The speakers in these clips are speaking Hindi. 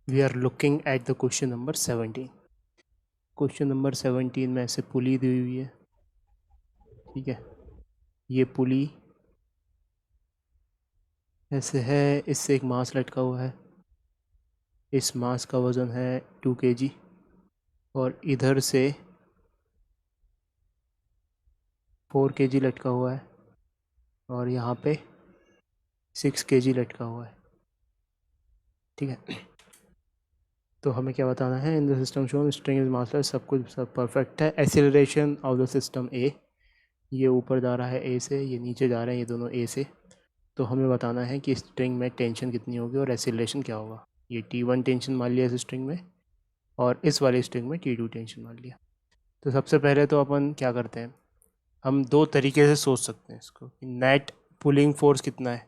We are looking at the question number 17। Question number 17 में ऐसे पुली दी हुई है, ठीक है। ये पुली ऐसे है, इससे एक मास लटका हुआ है। इस मास का वज़न है 2 kg और इधर से 4 kg लटका हुआ है और यहाँ पे 6 kg लटका हुआ है, ठीक है। तो हमें क्या बताना है, in the system shown string is massless, सब कुछ सब परफेक्ट है। एक्सीलरेशन ऑफ द सिस्टम ए, ये ऊपर जा रहा है ए से, ये नीचे जा रहे हैं ये दोनों ए से। तो हमें बताना है कि स्ट्रिंग में टेंशन कितनी होगी और एक्सीलरेशन क्या होगा। ये T1 टेंशन मान लिया इस स्ट्रिंग में और इस वाली स्ट्रिंग में T2 टेंशन मान लिया। तो सबसे पहले तो अपन क्या करते हैं, हम दो तरीके से सोच सकते हैं इसको। नेट पुलिंग फोर्स कितना है,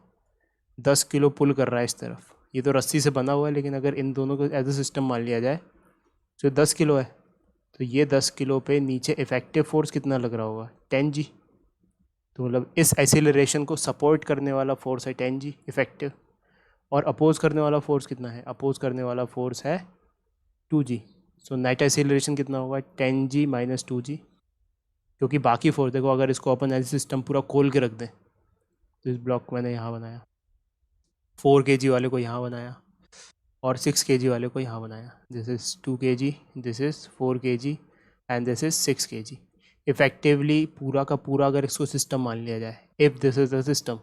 10 किलो पुल कर रहा है इस तरफ। ये तो रस्सी से बना हुआ है, लेकिन अगर इन दोनों को एज ए सिस्टम मान लिया जाए तो 10 किलो है। तो ये 10 किलो पे नीचे इफेक्टिव फोर्स कितना लग रहा होगा, 10G। तो मतलब इस एक्सीलरेशन को सपोर्ट करने वाला फोर्स है 10G इफेक्टिव, और अपोज करने वाला फोर्स कितना है, अपोज करने वाला फोर्स है 2G। सो नेट एक्सीलरेशन कितना होगा, 10G माइनस 2G। क्योंकि बाकी फोर्स देखो, अगर इसको अपन एज सिस्टम पूरा खोल के रख दें, तो इस ब्लॉक को मैंने यहाँ बनाया, 4 kg वाले को यहाँ बनाया और 6 kg वाले को यहाँ बनाया। This is 2 kg, this is 4 kg and this is 6 kg। Effectively पूरा का पूरा अगर इसको सिस्टम मान लिया जाए, if this is the system,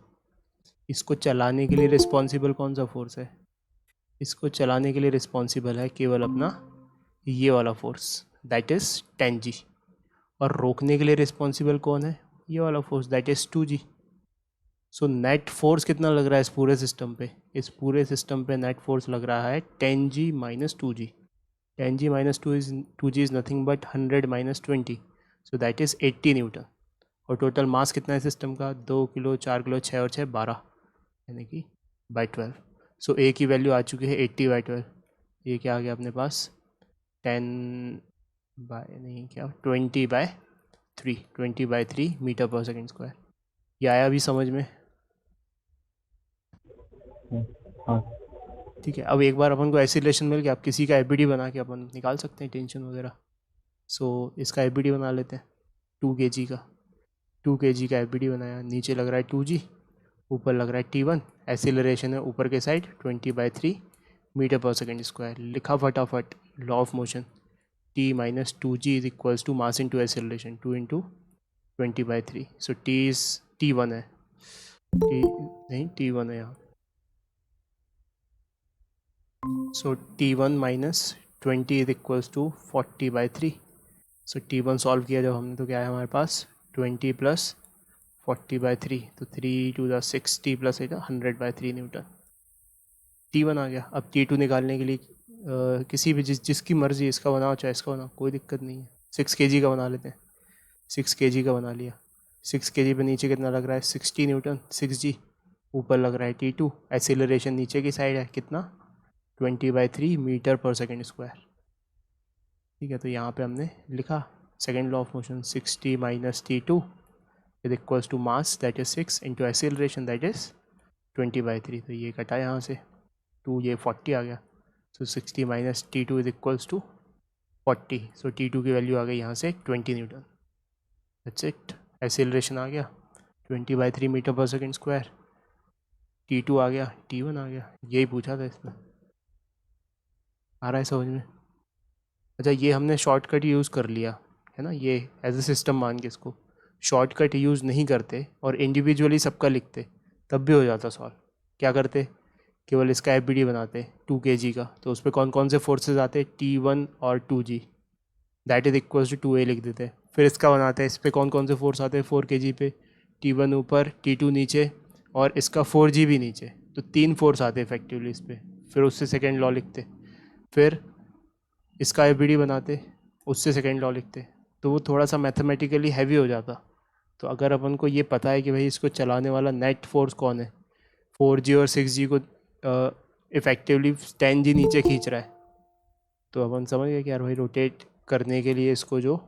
इसको चलाने के लिए रिस्पॉन्सिबल कौन सा फोर्स है, इसको चलाने के लिए रिस्पॉन्सिबल है केवल अपना ये वाला फोर्स, दैट इज़ 10G। और रोकने के लिए रिस्पॉन्सिबल कौन है, ये वाला force, that is 2G। So net force कितना लग रहा है इस पूरे सिस्टम पे, इस पूरे सिस्टम पे नेट फोर्स लग रहा है 10G minus 2G। 10G minus 2G is nothing but 100 minus 20, so that is 80 Newton. और टोटल मास कितना है सिस्टम का, 2 किलो, 4 किलो, 6 और 6 12, यानी कि बाई 12। सो ए की वैल्यू आ चुकी है 80/12। ये क्या आ गया अपने पास, 10 बाय नहीं क्या 20/3, 20/3 मीटर पर सेकेंड स्क्वायर। ये आया अभी समझ में, हाँ। ठीक है। अब एक बार अपन को एक्सीलरेशन मिल गया, आप किसी का एफबीडी बना के अपन निकाल सकते हैं टेंशन वगैरह। सो इसका एफबीडी बना लेते हैं 2 kg का। 2 kg का एफबीडी बनाया, नीचे लग रहा है 2G, ऊपर लग रहा है T1। एक्सीलरेशन है ऊपर के side 20/3 metre per second square. लिखा फटाफट law of motion, T minus 2G is equals to mass into acceleration, 2 into 20/3। So T1 है, T नहीं T1 है यहाँ। So T1 minus 20 is equals to 40/3। So T1 solve किया जब हमने, तो क्या है हमारे पास, 20 प्लस 40/3, तो 3 to the 60 plus 100/3 newton. T1 आ गया। अब T2 निकालने के लिए किसी भी जिसकी मर्ज़ी, इसका बनाओ चाहे इसका बनाओ, कोई दिक्कत नहीं है। 6 kg का बना लेते हैं, 6 kg का बना लिया। 6 kg पे नीचे कितना लग रहा है, 60 न्यूटन, 6G। ऊपर लग रहा है T2, एक्सीलरेशन नीचे की साइड है कितना, 20/3 मीटर पर सेकेंड स्क्वायर, ठीक है। तो यहाँ पे हमने लिखा second law of motion, 60 minus T2 is equals to mass that is 6 into acceleration that is 20/3। तो ये कटा यहाँ से 2, ये 40 आ गया। So 60 minus T2 is equals to 40। So T2 की वैल्यू आ गई यहाँ से 20 न्यूटन, दैट्स इट। एक्सीलरेशन आ गया 20/3 metre per second square, T2 आ गया, T1 आ गया। यही पूछा था इसमें, आ रहा है समझ में। अच्छा, ये हमने शॉर्टकट यूज़ कर लिया है ना, ये एज ए सिस्टम मान के इसको शॉर्टकट यूज़ नहीं करते और इंडिविजुअली सबका लिखते, तब भी हो जाता सॉल्व। क्या करते, केवल इसका एफबीडी बनाते 2 kg का, तो उस पर कौन कौन से फोर्सेज आते, T1 और 2G, that is equals to 2A लिख देते। फिर इसका बनाते हैं, इस पर कौन कौन से फोर्स आते हैं 4 kg पे, T1 ऊपर, T2 नीचे और इसका 4G भी नीचे, तो 3 फोर्स आते इफेक्टिवली इस पर। फिर उससे सेकेंड लॉ लिखते, फिर इसका एफबीडी बनाते, उससे सेकेंड लॉ लिखते, तो वो थोड़ा सा मैथमेटिकली हैवी हो जाता। तो अगर अपन को ये पता है कि भाई इसको चलाने वाला नेट फोर्स कौन है, 4G और 6G को इफेक्टिवली 10G नीचे खींच रहा है, तो अपन समझ गए कि यार भाई रोटेट करने के लिए इसको जो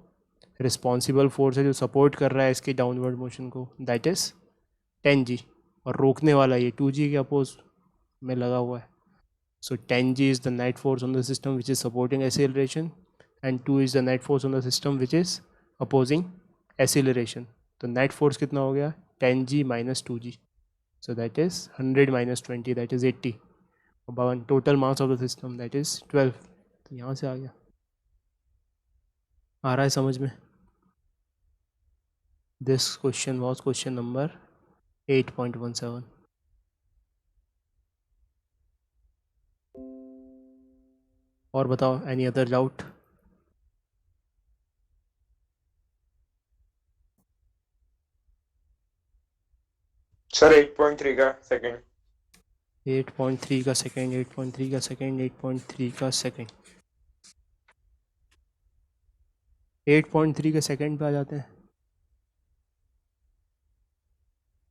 रिस्पॉन्सिबल फोर्स है, जो सपोर्ट कर रहा है इसकी डाउनवर्ड मोशन को, दैट इज़ 10G। और रोकने वाला ये 2G के अपोज में लगा हुआ है, So 10G is the net force on the system which is supporting acceleration, and 2 is the net force on the system which is opposing acceleration. तो net force कितना हो गया? 10G minus 2G. So that is 100 minus 20, that is 80. About total mass of the system, that is 12. तो यहाँ से आ गया. आ रहा है समझ में? This question was question number 8.17. और बताओ, any other doubt? सर 8.3 का सेकंड. 8.3 का सेकंड, 8.3 का सेकंड, 8.3 का सेकंड, 8.3 के सेकंड पे आ जाते हैं.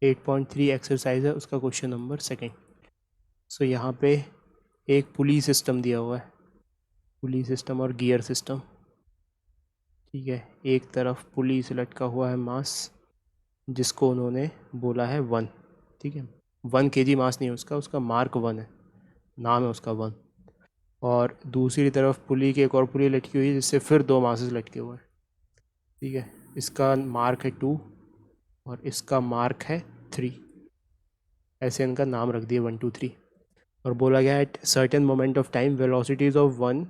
8.3 एक्सरसाइज है, उसका क्वेश्चन नंबर सेकंड. सो यहाँ पे एक पुली सिस्टम दिया हुआ है, पुली सिस्टम और गियर सिस्टम. ठीक है, एक तरफ पुली से लटका हुआ है मास जिसको उन्होंने बोला है 1. ठीक है, 1 kg मास नहीं है उसका, उसका मार्क 1 है, नाम है उसका 1. और दूसरी तरफ पुली की एक और पुली लटकी हुई है जिससे फिर 2 मासेस लटके हुए हैं. ठीक है, इसका मार्क है 2 और इसका मार्क है 3. ऐसे इनका नाम रख दिया 1 2 3. और बोला गया at certain moment of time velocities of 1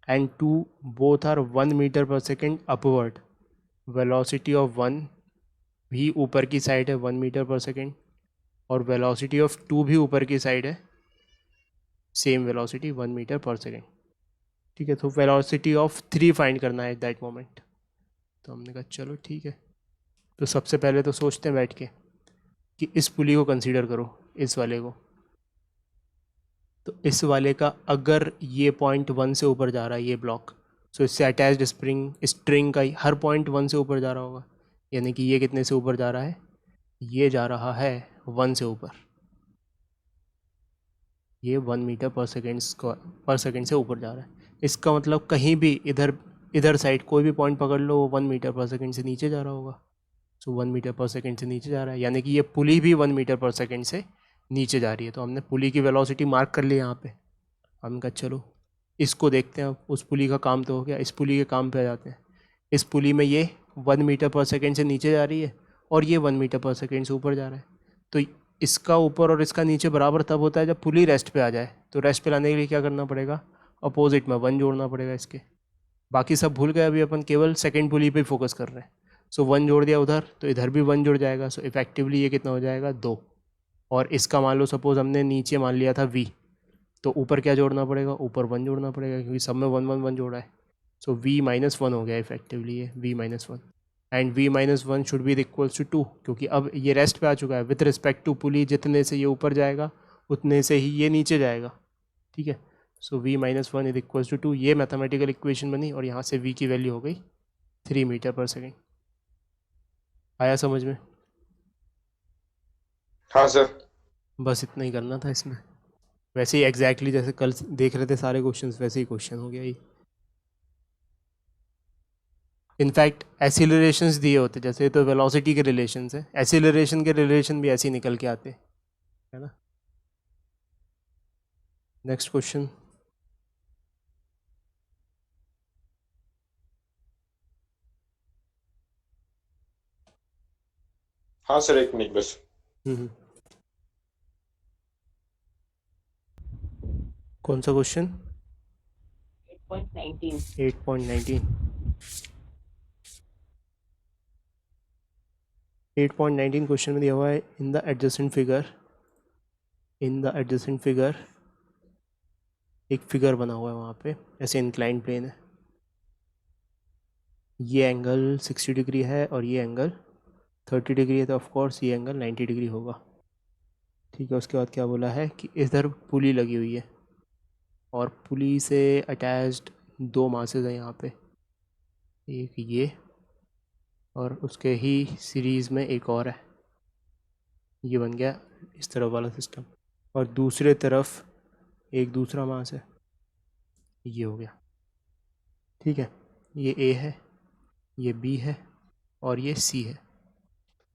and 2 both are 1 metre per second upward. Velocity of 1 भी ऊपर की साइड है 1 मीटर पर सेकेंड, और वेलोसिटी ऑफ 2 भी ऊपर की साइड है, same velocity 1 metre per second. ठीक है, तो वेलोसिटी ऑफ 3 फाइंड करना है एट दैट मोमेंट. तो हमने कहा चलो ठीक है. तो सबसे पहले तो सोचते हैं बैठ के कि इस पुली को कंसीडर करो, इस वाले को. तो इस वाले का अगर ये पॉइंट 1 से ऊपर जा रहा है, ये ब्लॉक, सो इससे अटैच्ड स्ट्रिंग का हर पॉइंट 1 से ऊपर जा रहा होगा. यानी कि ये कितने से ऊपर जा रहा है? ये जा रहा है 1 से ऊपर. ये 1 मीटर पर सेकेंड से ऊपर जा रहा है. इसका मतलब कहीं भी इधर साइड कोई भी पॉइंट पकड़ लो, वो 1 मीटर पर सेकेंड से नीचे जा रहा होगा. सो 1 मीटर पर सेकेंड से नीचे जा रहा है, यानी कि ये पुली भी 1 मीटर पर सेकेंड से नीचे जा रही है. तो हमने पुली की वेलोसिटी मार्क कर ली यहाँ पे. हमने कहा चलो इसको देखते हैं. अब उस पुली का काम तो हो गया, इस पुली के काम पे आ जाते हैं. इस पुली में ये 1 मीटर पर सेकेंड से नीचे जा रही है और ये 1 मीटर पर सेकेंड से ऊपर जा रहा है. तो इसका ऊपर और इसका नीचे बराबर तब होता है जब पुली रेस्ट पे आ जाए. तो रेस्ट पे लाने के लिए क्या करना पड़ेगा? अपोजिट में 1 जोड़ना पड़ेगा इसके. बाकी सब भूल गए, अभी अपन केवल सेकेंड पुली पे फोकस कर रहे हैं. सो 1 जोड़ दिया उधर, तो इधर भी 1 जुड़ जाएगा. सो इफेक्टिवली ये कितना हो जाएगा? 2. और इसका मान लो सपोज़ हमने नीचे मान लिया था v, तो ऊपर क्या जोड़ना पड़ेगा? ऊपर 1 जोड़ना पड़ेगा, क्योंकि सब में 1 1 1 जोड़ा है. सो v माइनस 1 हो गया इफेक्टिवली, ये v minus 1. And v minus 1 should be equals to 2, क्योंकि अब ये रेस्ट पे आ चुका है. विथ रिस्पेक्ट टू पुली जितने से ये ऊपर जाएगा उतने से ही ये नीचे जाएगा. ठीक है, so v minus 1 is equals to 2. ये मैथमेटिकल इक्वेशन बनी और यहाँ से v की वैल्यू हो गई 3 मीटर पर सेकेंड. आया समझ में? हाँ सर. बस इतना ही करना था इसमें. वैसे ही एग्जैक्टली जैसे कल देख रहे थे सारे क्वेश्चंस, वैसे ही क्वेश्चन हो गया ये. इनफैक्ट एसिलरेशंस दिए होते, जैसे तो वेलोसिटी के रिलेशंस है, एसिलरेशन के रिलेशन भी ऐसे ही निकल के आते है ना. Next question. हाँ सर, एक मिनट बस. कौन सा क्वेश्चन? 8.19. 8.19. 8.19 क्वेश्चन में दिया हुआ है इन द एडजेसेंट फिगर एक फिगर बना हुआ है वहाँ पे, ऐसे इंक्लाइन प्लेन है. ये एंगल 60 डिग्री है और ये एंगल 30 डिग्री है, तो ऑफकोर्स ये एंगल 90 डिग्री होगा. ठीक है, उसके बाद क्या बोला है कि इधर पुली लगी हुई है और पुली से अटैच्ड 2 मासेस हैं यहाँ पे, एक ये और उसके ही सीरीज़ में एक और है. ये बन गया इस तरफ वाला सिस्टम. और दूसरे तरफ एक दूसरा मास है, ये हो गया. ठीक है, ये ए है, ये बी है और ये सी है.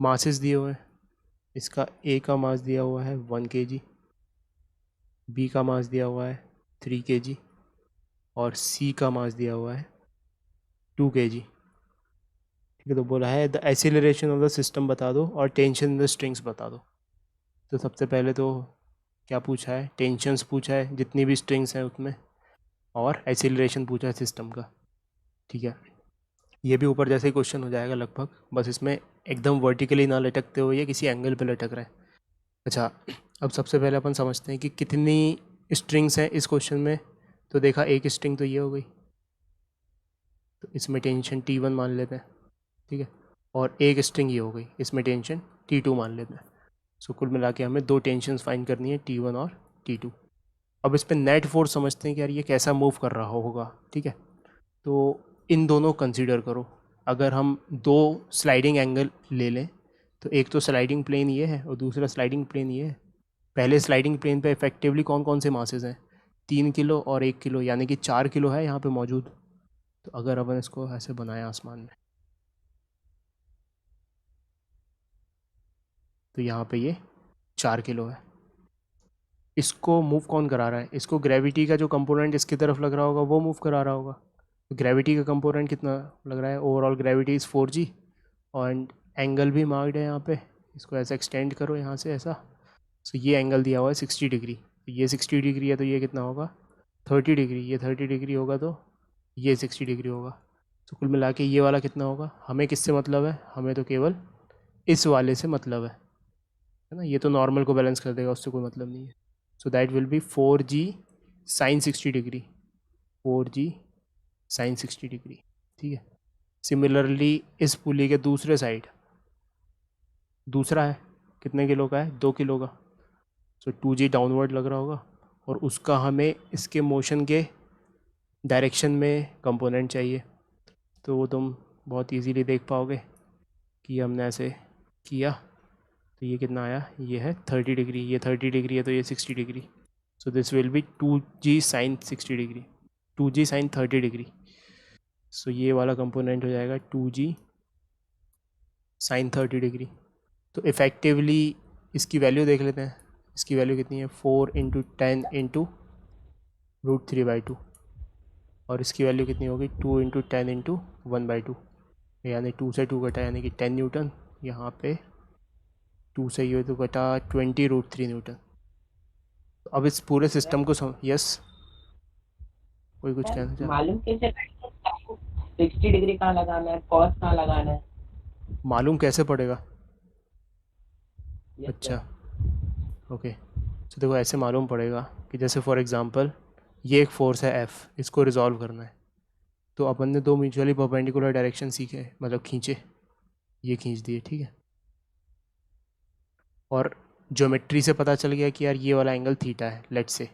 मासेस दिए हुए हैं. इसका ए का मास दिया हुआ है 1 kg, बी का मास दिया हुआ है 3 kg और सी का मास दिया हुआ है 2 kg। ठीक है, तो बोला है the acceleration of the system बता दो और टेंशन इन द स्ट्रिंग्स बता दो। तो सबसे पहले तो क्या पूछा है, टेंशन्स पूछा है जितनी भी स्ट्रिंग्स हैं उसमें, और एक्सीलरेशन पूछा है सिस्टम का। ठीक है, ये भी ऊपर जैसे ही क्वेश्चन हो जाएगा लगभग, बस इसमें एकदम वर्टिकली ना लटकते हुए ये किसी एंगल पे लटक रहा है। अच्छा, अब सबसे पहले अपन समझते हैं कि कितनी स्ट्रिंग्स हैं इस क्वेश्चन में। तो देखा, एक स्ट्रिंग तो ये हो गई, तो इसमें टेंशन T1 मान लेते हैं। ठीक है, और एक स्ट्रिंग ये हो गई, इसमें टेंशन T2 मान लेते हैं। सो कुल मिला के हमें 2 टेंशन फाइंड करनी है, T1 और T2। अब इस पर नेट फोर्स समझते हैं कि यार ये कैसा मूव कर रहा होगा। ठीक है, तो इन दोनों कंसीडर करो। अगर हम 2 स्लाइडिंग एंगल ले लें, तो एक तो स्लाइडिंग प्लेन ये है और दूसरा स्लाइडिंग प्लेन ये है। पहले स्लाइडिंग प्लेन पे इफेक्टिवली कौन कौन से मासेस हैं, 3 किलो और 1 किलो, यानी कि 4 किलो है यहाँ पे मौजूद। तो अगर अपन इसको ऐसे बनाए आसमान में, तो यहाँ पे ये 4 किलो है। इसको मूव कौन करा रहा है, इसको ग्रेविटी का जो कंपोनेंट इसकी तरफ लग रहा होगा वो मूव करा रहा होगा। तो ग्रेविटी का कंपोनेंट कितना लग रहा है, ओवरऑल ग्रेविटी इज़ 4g, और एंगल भी मार्क्ड है यहाँ पे। इसको ऐसा एक्सटेंड करो यहाँ से ऐसा। सो ये एंगल दिया हुआ है 60 डिग्री, तो ये 60 डिग्री है, तो ये कितना होगा 30 डिग्री। ये 30 डिग्री होगा तो ये 60 डिग्री होगा। तो कुल मिला के ये वाला कितना होगा, हमें किससे मतलब है, हमें तो केवल इस वाले से मतलब है ना। ये तो नॉर्मल को बैलेंस कर देगा, उससे कोई मतलब नहीं है। So that will be 4g sine 60 degree, 4g sine 60 degree. ठीक है, सिमिलरली इस पुली के दूसरे साइड दूसरा है, कितने किलो का है, 2 किलो का। सो 2g डाउनवर्ड लग रहा होगा, और उसका हमें इसके मोशन के डायरेक्शन में कंपोनेंट चाहिए। तो वो तुम बहुत इजीली देख पाओगे कि हमने ऐसे किया, तो ये कितना आया, ये है 30 डिग्री, ये 30 डिग्री है, तो ये 60 degree. So this will be 2g sine 60 degree, 2g sine 30 degree. So ये वाला कंपोनेंट हो जाएगा 2g साइन 30 डिग्री। तो इफ़ेक्टिवली इसकी वैल्यू देख लेते हैं, इसकी वैल्यू कितनी है, 4 × 10 × √3/2, और इसकी वैल्यू कितनी होगी 2 × 10 × 1/2, यानी 2 से 2 घटा यानी कि 10 न्यूटन। यहाँ पे 2 से ये तो घटा 20 √3 न्यूटन। तो अब इस पूरे सिस्टम को यस, कोई कुछ कहना चाह, मालूम कैसे 60 डिग्री कहाँ लगाना है, कॉस कहाँ लगाना है? मालूम कैसे पड़ेगा, यस अच्छा सर। ओके। तो देखो ऐसे मालूम पड़ेगा कि जैसे फॉर एग्जांपल ये एक फोर्स है F, इसको रिजॉल्व करना है। तो अपन ने 2 म्यूचुअली परपेंडिकुलर डायरेक्शन सीखे, मतलब खींचे, ये खींच दिए। ठीक है, और ज्योमेट्री से पता चल गया कि यार ये वाला एंगल थीटा है, लेट से।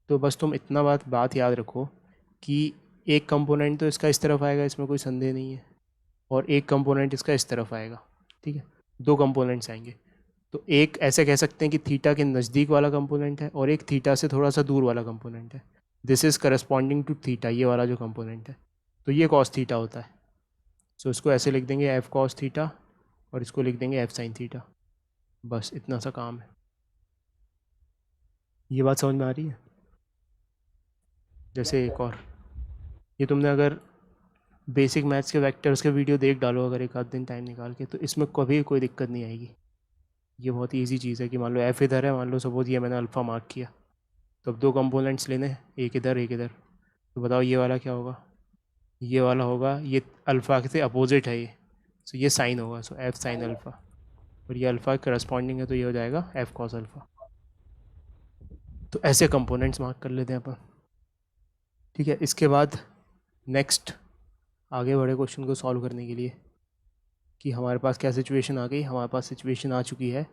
तो बस तुम इतना बात याद रखो कि एक कंपोनेंट तो इसका इस तरफ आएगा, इसमें कोई संदेह नहीं है, और एक कंपोनेंट इसका इस तरफ आएगा। ठीक है, 2 कंपोनेंट्स आएंगे। तो एक ऐसे कह सकते हैं कि थीटा के नज़दीक वाला कंपोनेंट है, और एक थीटा से थोड़ा सा दूर वाला कंपोनेंट है। This is corresponding to theta, ये वाला जो कंपोनेंट है, तो ये कॉस थीटा होता है। सो इसको ऐसे लिख देंगे एफ कॉस थीटा, और इसको लिख देंगे एफ साइन थीटा। बस इतना सा काम है। ये बात समझ में आ रही है। जैसे एक और, ये तुमने अगर बेसिक मैथ्स के वेक्टर्स के वीडियो देख डालो अगर एक आध दिन टाइम निकाल के, तो इसमें कभी कोई दिक्कत नहीं आएगी। ये बहुत ईजी चीज़ है कि मान लो एफ इधर है, मान लो सपोज ये मैंने अल्फ़ा मार्क किया, तो अब 2 कंपोनेंट्स लेने हैं, एक इधर एक इधर। तो बताओ ये वाला क्या होगा, ये वाला होगा, ये अल्फ़ा से अपोजिट है ये, सो ये साइन होगा, सो एफ साइन अल्फ़ा, और ये अल्फ़ा करस्पॉन्डिंग है, तो ये हो जाएगा एफ कॉस अल्फ़ा। तो ऐसे कंपोनेंट्स मार्क कर लेते हैं अपन। ठीक है, इसके बाद नेक्स्ट आगे बढ़े क्वेश्चन को सॉल्व करने के लिए, कि हमारे पास क्या सिचुएशन आ गई। हमारे पास सिचुएशन आ चुकी है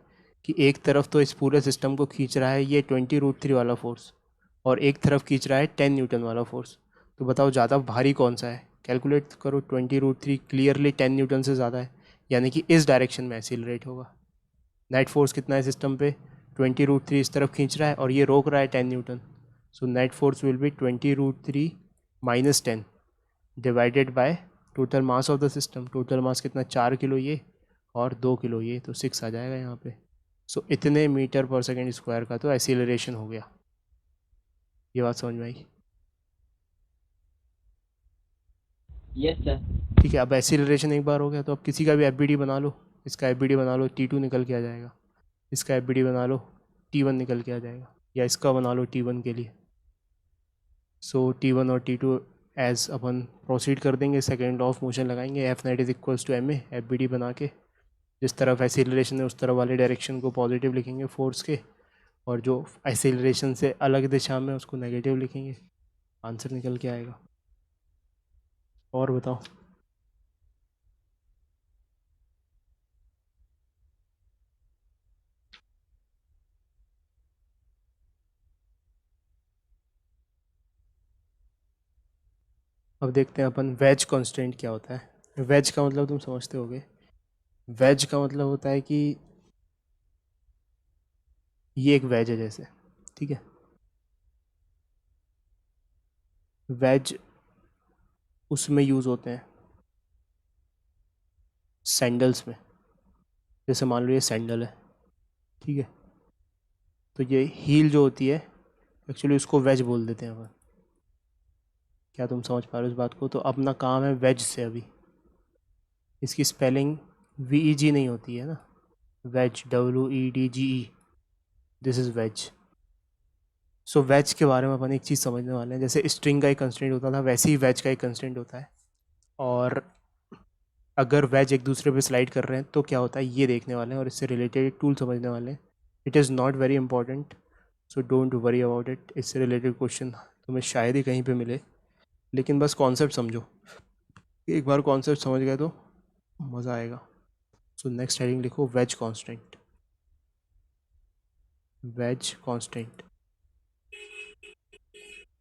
कि एक तरफ तो इस पूरे सिस्टम को खींच रहा है ये 20 √3 वाला फोर्स, और एक तरफ खींच रहा है 10 न्यूटन वाला फोर्स। तो बताओ ज़्यादा भारी कौन सा है, कैलकुलेट करो। 20 √3 क्लियरली 10 न्यूटन से ज़्यादा है, यानी कि इस डायरेक्शन में एक्सीलरेट होगा। नेट फोर्स कितना है सिस्टम पे, 20 √3 इस तरफ खींच रहा है और ये रोक रहा है 10 Newton. So net force will be 20 √3 - 10 divided by total mass of the system. Total mass कितना, 4 किलो ये और 2 किलो ये, तो 6 आ जाएगा यहाँ पे। सो इतने मीटर पर सेकेंड स्क्वायर का तो एक्सीलरेशन हो गया। ये बात समझ में आई? Yes sir. ठीक है, अब एक्सीलरेशन एक बार हो गया तो अब किसी का भी एफ बना लो, इसका एफ बना लो, T2 निकल के आ जाएगा, इसका एफ बना लो, T1 निकल के आ जाएगा, या इसका बना लो T1 के लिए। सो T1 और T2 एज अपन प्रोसीड कर देंगे, सेकेंड लॉ ऑफ मोशन लगाएंगे, F net is equals to M A, F बना के जिस तरफ एक्सीलरेशन है उस तरफ वाले डायरेक्शन को पॉजिटिव लिखेंगे फोर्स के, और जो एक्सीलरेशन से अलग दिशा में उसको नेगेटिव लिखेंगे, आंसर निकल के आएगा। और बताओ। अब देखते हैं अपन वेज कांस्टेंट क्या होता है। वेज का मतलब तुम समझते होगे, वेज का मतलब होता है कि ये एक वेज है जैसे, ठीक है। वेज उसमें यूज़ होते हैं सैंडल्स में, जैसे मान लो ये सैंडल है, ठीक है, तो ये हील जो होती है एक्चुअली उसको वेज बोल देते हैं अपन। क्या तुम समझ पा रहे हो इस बात को? तो अपना काम है वेज से। अभी इसकी स्पेलिंग VEG नहीं होती है ना, wedge WEDGE, this is wedge. सो वेज के बारे में अपन एक चीज़ समझने वाले हैं, जैसे स्ट्रिंग का एक कंस्टेंट होता था वैसे ही वेज का एक कंस्टेंट होता है। और अगर वेज एक दूसरे पे स्लाइड कर रहे हैं तो क्या होता है ये देखने वाले हैं, और इससे रिलेटेड एक टूल समझने वाले हैं। It is not very important, so don't worry about it. इससे रिलेटेड क्वेश्चन तुम्हें शायद ही कहीं पे मिले, लेकिन बस कॉन्सेप्ट समझो। एक बार कॉन्सेप्ट समझ गए तो मज़ा आएगा। सो नेक्स्ट हेडिंग लिखो वेज कांस्टेंट, वेज कांस्टेंट,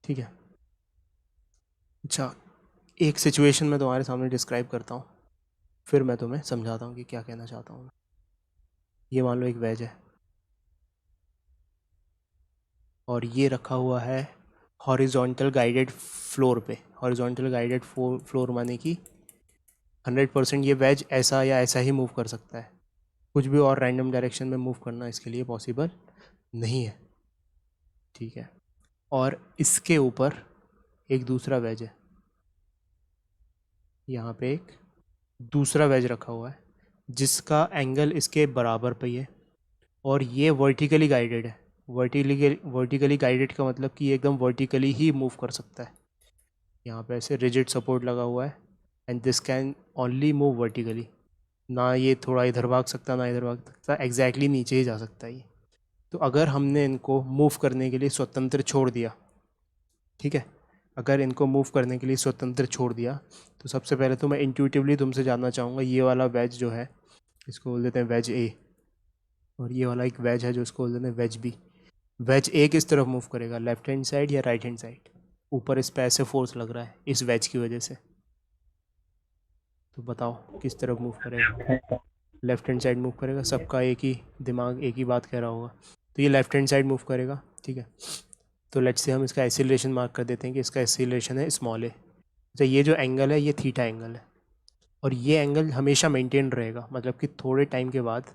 ठीक है। अच्छा, एक सिचुएशन मैं तुम्हारे सामने डिस्क्राइब करता हूँ, फिर मैं तुम्हें समझाता हूँ कि क्या कहना चाहता हूँ। ये मान लो एक वेज है और ये रखा हुआ है हॉरिजॉन्टल गाइडेड फ्लोर पे। हॉरिजॉन्टल गाइडेड फ्लोर माने कि 100% ये वेज ऐसा या ऐसा ही मूव कर सकता है, कुछ भी और रैंडम डायरेक्शन में मूव करना इसके लिए पॉसिबल नहीं है, ठीक है। और इसके ऊपर एक दूसरा वेज है, यहाँ पे एक दूसरा वेज रखा हुआ है जिसका एंगल इसके बराबर पे ही है, और ये वर्टिकली गाइडेड है। वर्टिकली गाइडेड का मतलब कि ये एकदम वर्टिकली ही मूव कर सकता है। यहाँ पे ऐसे रिजिड सपोर्ट लगा हुआ है, and this can only move vertically. ना ये थोड़ा इधर भाग सकता ना इधर भाग सकता, एग्जैक्टली नीचे ही जा सकता है ये। तो अगर हमने इनको मूव करने के लिए स्वतंत्र छोड़ दिया, ठीक है, अगर इनको मूव करने के लिए स्वतंत्र छोड़ दिया, तो सबसे पहले तो मैं इंट्यूटिवली तुमसे जानना चाहूँगा, ये वाला वेज जो है इसको बोल देते हैं वेज ए, और ये वाला एक वेज है जो इसको बोल देते हैं वेज बी। वेज ए किस तरफ मूव करेगा, लेफ्ट हैंड साइड या राइट हैंड साइड? ऊपर इस पे ऐसे फोर्स लग रहा है इस वेज की वजह से, तो बताओ किस तरफ मूव करेगा? लेफ्ट हैंड साइड मूव करेगा। सबका एक ही दिमाग एक ही बात कह रहा होगा, तो ये लेफ्ट हैंड साइड मूव करेगा, ठीक है। तो लेट्स से हम इसका एक्सीलरेशन मार्क कर देते हैं कि इसका एक्सीलरेशन है स्मॉल ए। अच्छा, ये जो एंगल है ये थीटा एंगल है, और ये एंगल हमेशा मेंटेन रहेगा, मतलब कि थोड़े टाइम के बाद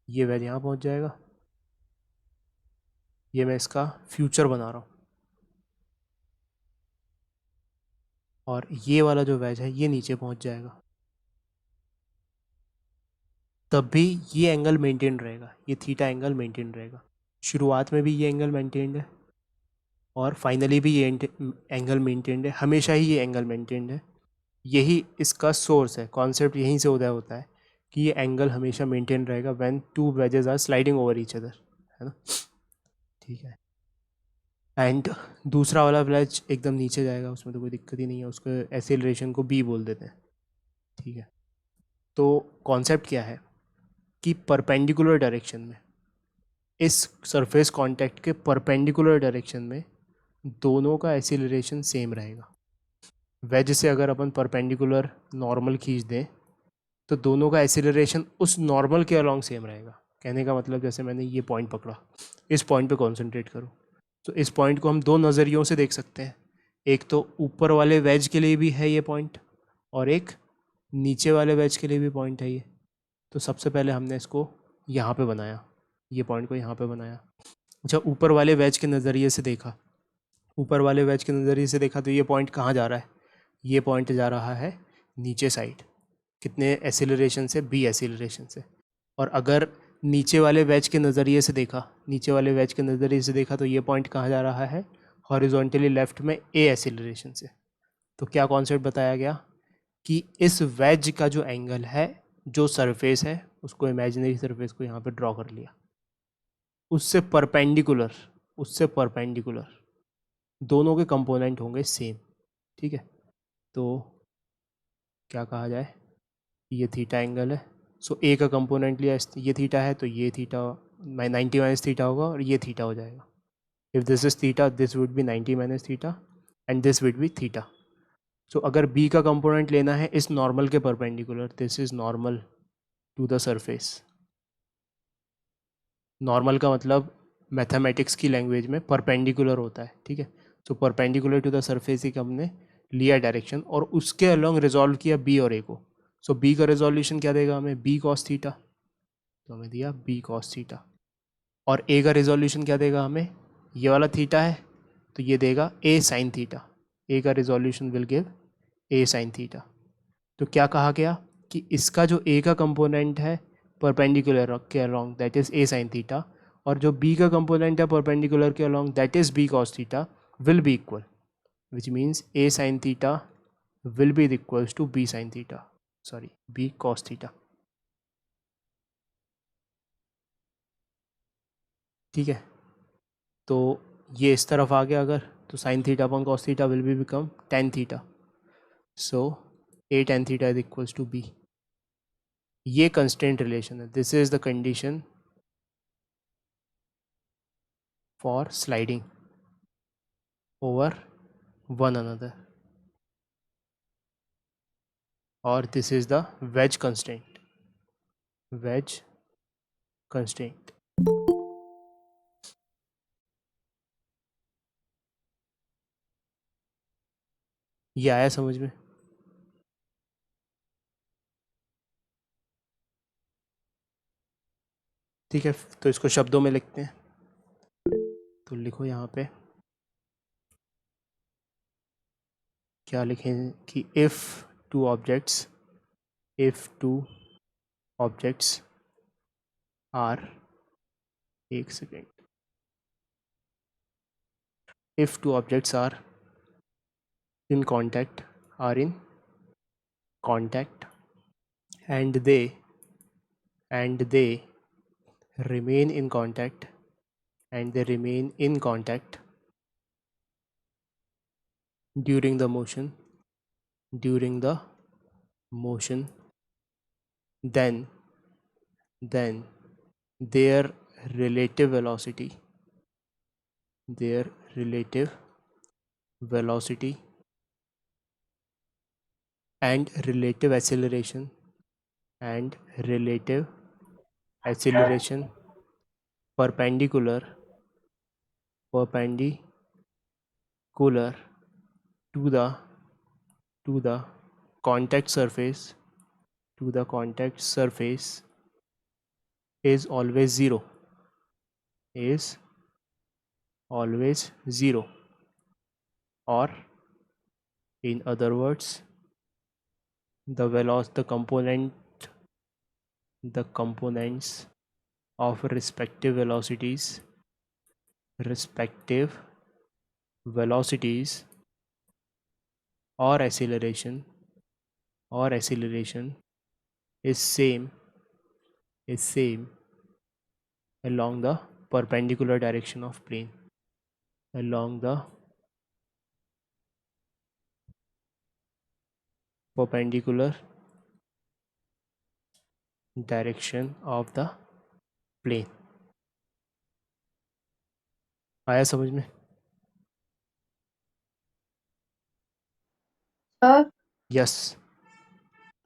ये वेज यहाँ पहुँच जाएगा। ये मैं इसका फ्यूचर बना रहा हूँ, और ये वाला जो वेज है ये नीचे पहुँच जाएगा, तब भी ये एंगल मेंटेन रहेगा, ये थीटा एंगल मेंटेन रहेगा। शुरुआत में भी ये एंगल मेंटेन्ड है और फाइनली भी ये एंगल मेंटेन्ड है, हमेशा ही ये एंगल मेंटेन्ड है। यही इसका सोर्स है, कॉन्सेप्ट यहीं से उदय होता है कि ये एंगल हमेशा मेंटेन रहेगा when two wedges are sliding over each other, है ना, ठीक है। एंड दूसरा वाला वेज एकदम नीचे जाएगा, उसमें तो कोई दिक्कत ही नहीं है, उसको एक्सेलरेशन को बी बोल देते हैं, ठीक है। तो कॉन्सेप्ट क्या है कि परपेंडिकुलर डायरेक्शन में, इस सरफेस कांटेक्ट के परपेंडिकुलर डायरेक्शन में दोनों का एक्सीलरेशन सेम रहेगा। वेज से अगर अपन परपेंडिकुलर नॉर्मल खींच दें तो दोनों का एक्सीलरेशन उस नॉर्मल के अलॉन्ग सेम रहेगा। कहने का मतलब जैसे मैंने ये पॉइंट पकड़ा, इस पॉइंट पे कंसंट्रेट करो, तो इस पॉइंट को हम दो नज़रियों से देख सकते हैं। एक तो ऊपर वाले वेज के लिए भी है ये पॉइंट, और एक नीचे वाले वेज के लिए भी पॉइंट है ये। तो सबसे पहले हमने इसको यहाँ पे बनाया, ये पॉइंट को यहाँ पे बनाया। अच्छा, ऊपर वाले वेज के नज़रिए से देखा, ऊपर वाले वेज के नज़रिए से देखा तो ये पॉइंट कहाँ जा रहा है? ये पॉइंट जा रहा है नीचे साइड। कितने एसिलरेशन से? बी एसिलरेशन से। और अगर नीचे वाले वेज के नज़रिए से देखा, नीचे वाले वेज के नज़रिए से देखा तो ये पॉइंट कहाँ जा रहा है? हॉरिजॉन्टली लेफ्ट में ए एसिलरेशन से। तो क्या कॉन्सेप्ट बताया गया कि इस वेज का जो एंगल है, जो सरफेस है, उसको इमेजिनरी सरफेस को यहाँ पे ड्रॉ कर लिया, उससे परपेंडिकुलर, उससे परपेंडिकुलर दोनों के कंपोनेंट होंगे सेम। ठीक है, तो क्या कहा जाए, ये थीटा एंगल है। सो ए का कंपोनेंट लिया, ये थीटा है तो ये थीटा 90 माइनस थीटा होगा और ये थीटा हो जाएगा। If this is theta, this would be 90 minus theta and this would be theta. So अगर बी का कंपोनेंट लेना है इस नॉर्मल के perpendicular, this is normal to the surface. Normal का मतलब मैथमेटिक्स की लैंग्वेज में परपेंडिकुलर होता है। ठीक है, so perpendicular to the surface ही हमने लिया डायरेक्शन और उसके अलॉन्ग रिजॉल्व किया बी और ए को। सो बी का रिजोल्यूशन क्या देगा हमें? बी कॉस थीटा, तो हमें दिया बी कॉस थीटा। और ए का रिजोल्यूशन क्या देगा हमें? ये वाला थीटा है तो ये देगा ए साइन थीटा। ए का resolution will give A sine theta. तो क्या कहा गया कि इसका जो ए का कंपोनेंट है परपेंडिकुलर के along, that is A sine theta, और जो बी का कंपोनेंट है परपेंडिकुलर के along, that is B cos theta, will be equal, which means A sine theta will be equals to B sine theta, sorry B cos theta. ठीक है, तो ये इस तरफ आ गया अगर, तो sine theta upon cos theta will be become tan theta. So A tan theta is equals to B. ये कंस्टेंट रिलेशन है, this is the condition for sliding over one another, और this is the wedge constant, wedge constant. ये आया समझ में? ठीक है, तो इसको शब्दों में लिखते हैं। तो लिखो यहाँ पे, क्या लिखें कि if two objects, if two objects are, एक second, if two objects are in contact, are in contact, and they remain in contact, and they remain in contact during the motion, during the motion, then their relative velocity, their relative velocity and relative acceleration, and relative acceleration perpendicular to the contact surface, to the contact surface is always zero, is always zero, or in other words, the components of respective velocities or acceleration is same along the perpendicular direction of plane, along the perpendicular direction of the plane। आया समझ में? Sir yes.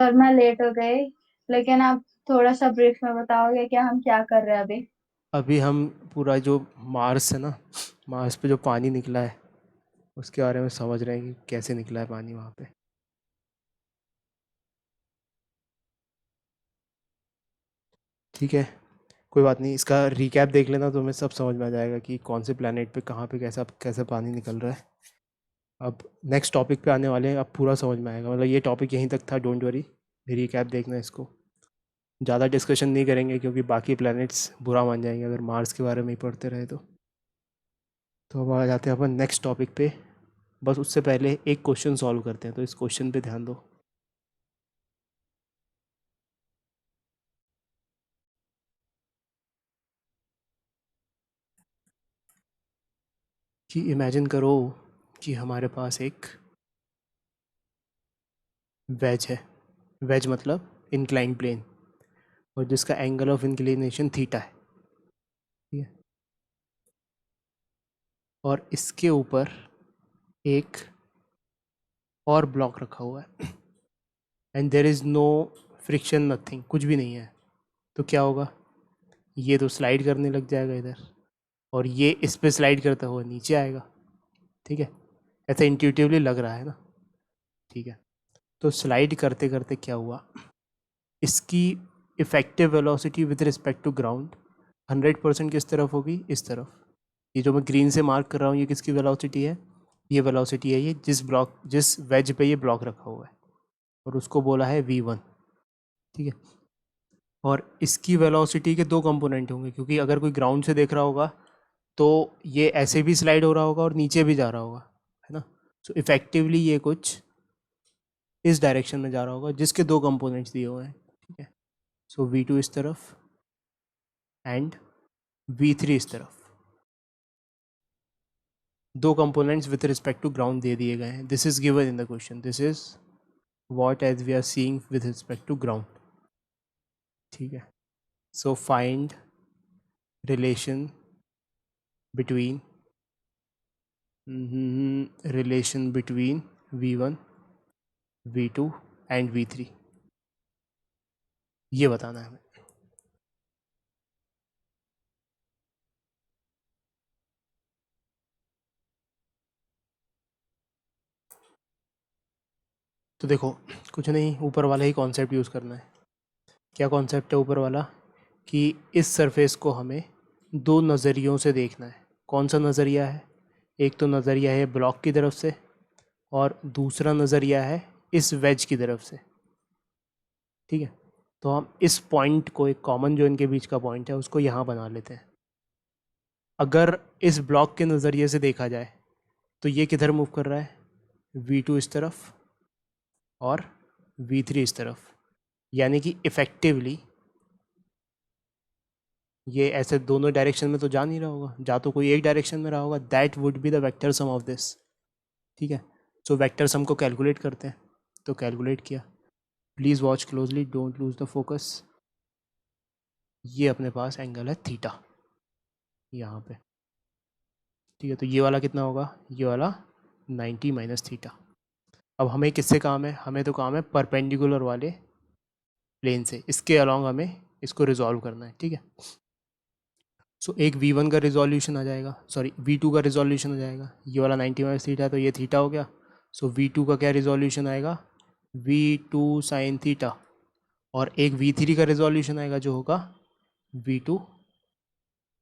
सर मैं लेट हो गई, लेकिन आप थोड़ा सा ब्रीफ में बताओगे कि हम क्या कर रहे हैं अभी? अभी हम पूरा जो मार्स है ना, मार्स पे जो पानी निकला है उसके बारे में समझ रहे हैं कि कैसे निकला है पानी वहाँ पे। ठीक है, कोई बात नहीं, इसका रिकैप देख लेना तो हमें सब समझ में आ जाएगा कि कौन से प्लैनेट पे कहाँ पे कैसा कैसे पानी निकल रहा है। अब नेक्स्ट टॉपिक पे आने वाले हैं, अब पूरा समझ में आएगा। मतलब ये टॉपिक यहीं तक था, डोंट वरी, रिकैप देखना इसको। ज़्यादा डिस्कशन नहीं करेंगे क्योंकि बाकी प्लैनेट्स बुरा मान जाएंगे अगर मार्स के बारे में ही पढ़ते रहे तो अब आ जाते हैं अपन नेक्स्ट टॉपिक पे। बस उससे पहले एक क्वेश्चन सॉल्व करते हैं, तो इस क्वेश्चन पे ध्यान दो। कि इमेजिन करो कि हमारे पास एक वेज है, वेज मतलब इंक्लाइन प्लेन, और जिसका एंगल ऑफ इंक्लिनेशन थीटा है, ठीक है। और इसके ऊपर एक और ब्लॉक रखा हुआ है and there is no friction, nothing, कुछ भी नहीं है। तो क्या होगा, ये तो स्लाइड करने लग जाएगा इधर, और ये इस पे स्लाइड करता हुआ नीचे आएगा, ठीक है। ऐसा इंट्यूटिवली लग रहा है ना, ठीक है। तो स्लाइड करते करते क्या हुआ, इसकी effective velocity with respect to ground 100% किस तरफ होगी, इस तरफ। ये जो मैं ग्रीन से मार्क कर रहा हूँ ये किसकी वेलोसिटी है, ये वेलोसिटी है ये जिस वेज पे ये ब्लॉक रखा हुआ है, और उसको बोला है v1, ठीक है। और इसकी वेलोसिटी के दो कंपोनेंट होंगे, क्योंकि अगर कोई ग्राउंड से देख रहा होगा तो ये ऐसे भी स्लाइड हो रहा होगा और नीचे भी जा रहा होगा, है ना। सो इफेक्टिवली ये कुछ इस डायरेक्शन में जा रहा होगा जिसके दो कंपोनेंट्स दिए हुए हैं, ठीक है। सो v2 इस तरफ एंड v3 इस तरफ, दो components with respect to ground दे दिए गए हैं। This is given in the question, this is what as we are seeing with respect to ground, ठीक है। So find relation between v1, v2 and v3, ये बताना है हमें। तो देखो कुछ नहीं, ऊपर वाला ही कॉन्सेप्ट यूज़ करना है। क्या कॉन्सेप्ट है ऊपर वाला, कि इस सरफेस को हमें दो नज़रियों से देखना है। कौन सा नज़रिया है, एक तो नज़रिया है ब्लॉक की तरफ से और दूसरा नज़रिया है इस वेज की तरफ से, ठीक है। तो हम इस पॉइंट को, एक कॉमन जो इनके बीच का पॉइंट है, उसको यहाँ बना लेते हैं। अगर इस ब्लॉक के नज़रिए से देखा जाए तो ये किधर मूव कर रहा है, v2 इस तरफ और v3 इस तरफ, यानी कि इफ़ेक्टिवली ये ऐसे दोनों डायरेक्शन में तो जा नहीं रहा होगा, जा तो कोई एक डायरेक्शन में रहा होगा। That would be the vector sum of this, ठीक है। सो वेक्टर सम को कैलकुलेट करते हैं, तो कैलकुलेट किया। Please watch closely, don't lose the focus. ये अपने पास एंगल है थीटा यहाँ पे, ठीक है। तो ये वाला कितना होगा, ये वाला 90 माइनस थीटा। अब हमें किससे काम है, हमें तो काम है परपेंडिकुलर वाले प्लेन से, इसके अलॉन्ग हमें इसको रिजॉल्व करना है, ठीक है। सो एक v1 का रिजोल्यूशन आ जाएगा, सॉरी v2 का रिजोल्यूशन आ जाएगा। ये वाला 90 माइनस थीटा, तो ये थीटा हो गया। सो v2 का क्या रिजोल्यूशन आएगा, v2 साइन थीटा, और एक v3 का रिजोल्यूशन आएगा जो होगा v2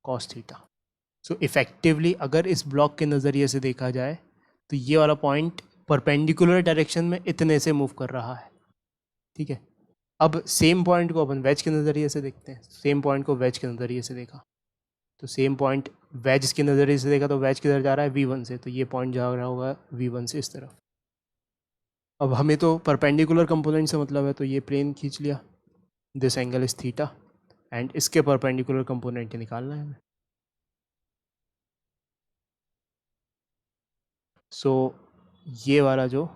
कॉस थीटा। सो इफ़ेक्टिवली अगर इस ब्लॉक के नज़रिए से देखा जाए तो ये वाला पॉइंट परपेंडिकुलर डायरेक्शन में इतने से मूव कर रहा है, ठीक है। अब सेम पॉइंट को अपन वेज के नज़रिए से देखते हैं। सेम पॉइंट को वेज के नज़रिए से देखा तो सेम पॉइंट वेज के नज़रिए से देखा तो वेज किधर जा रहा है, v1 से, तो ये पॉइंट जा रहा होगा v1 से इस तरफ। अब हमें तो परपेंडिकुलर कंपोनेंट से मतलब है, तो ये प्लेन खींच लिया, this angle is theta, and इसके परपेंडिकुलर कंपोनेंट निकालना है हमें। सो ये वाला जो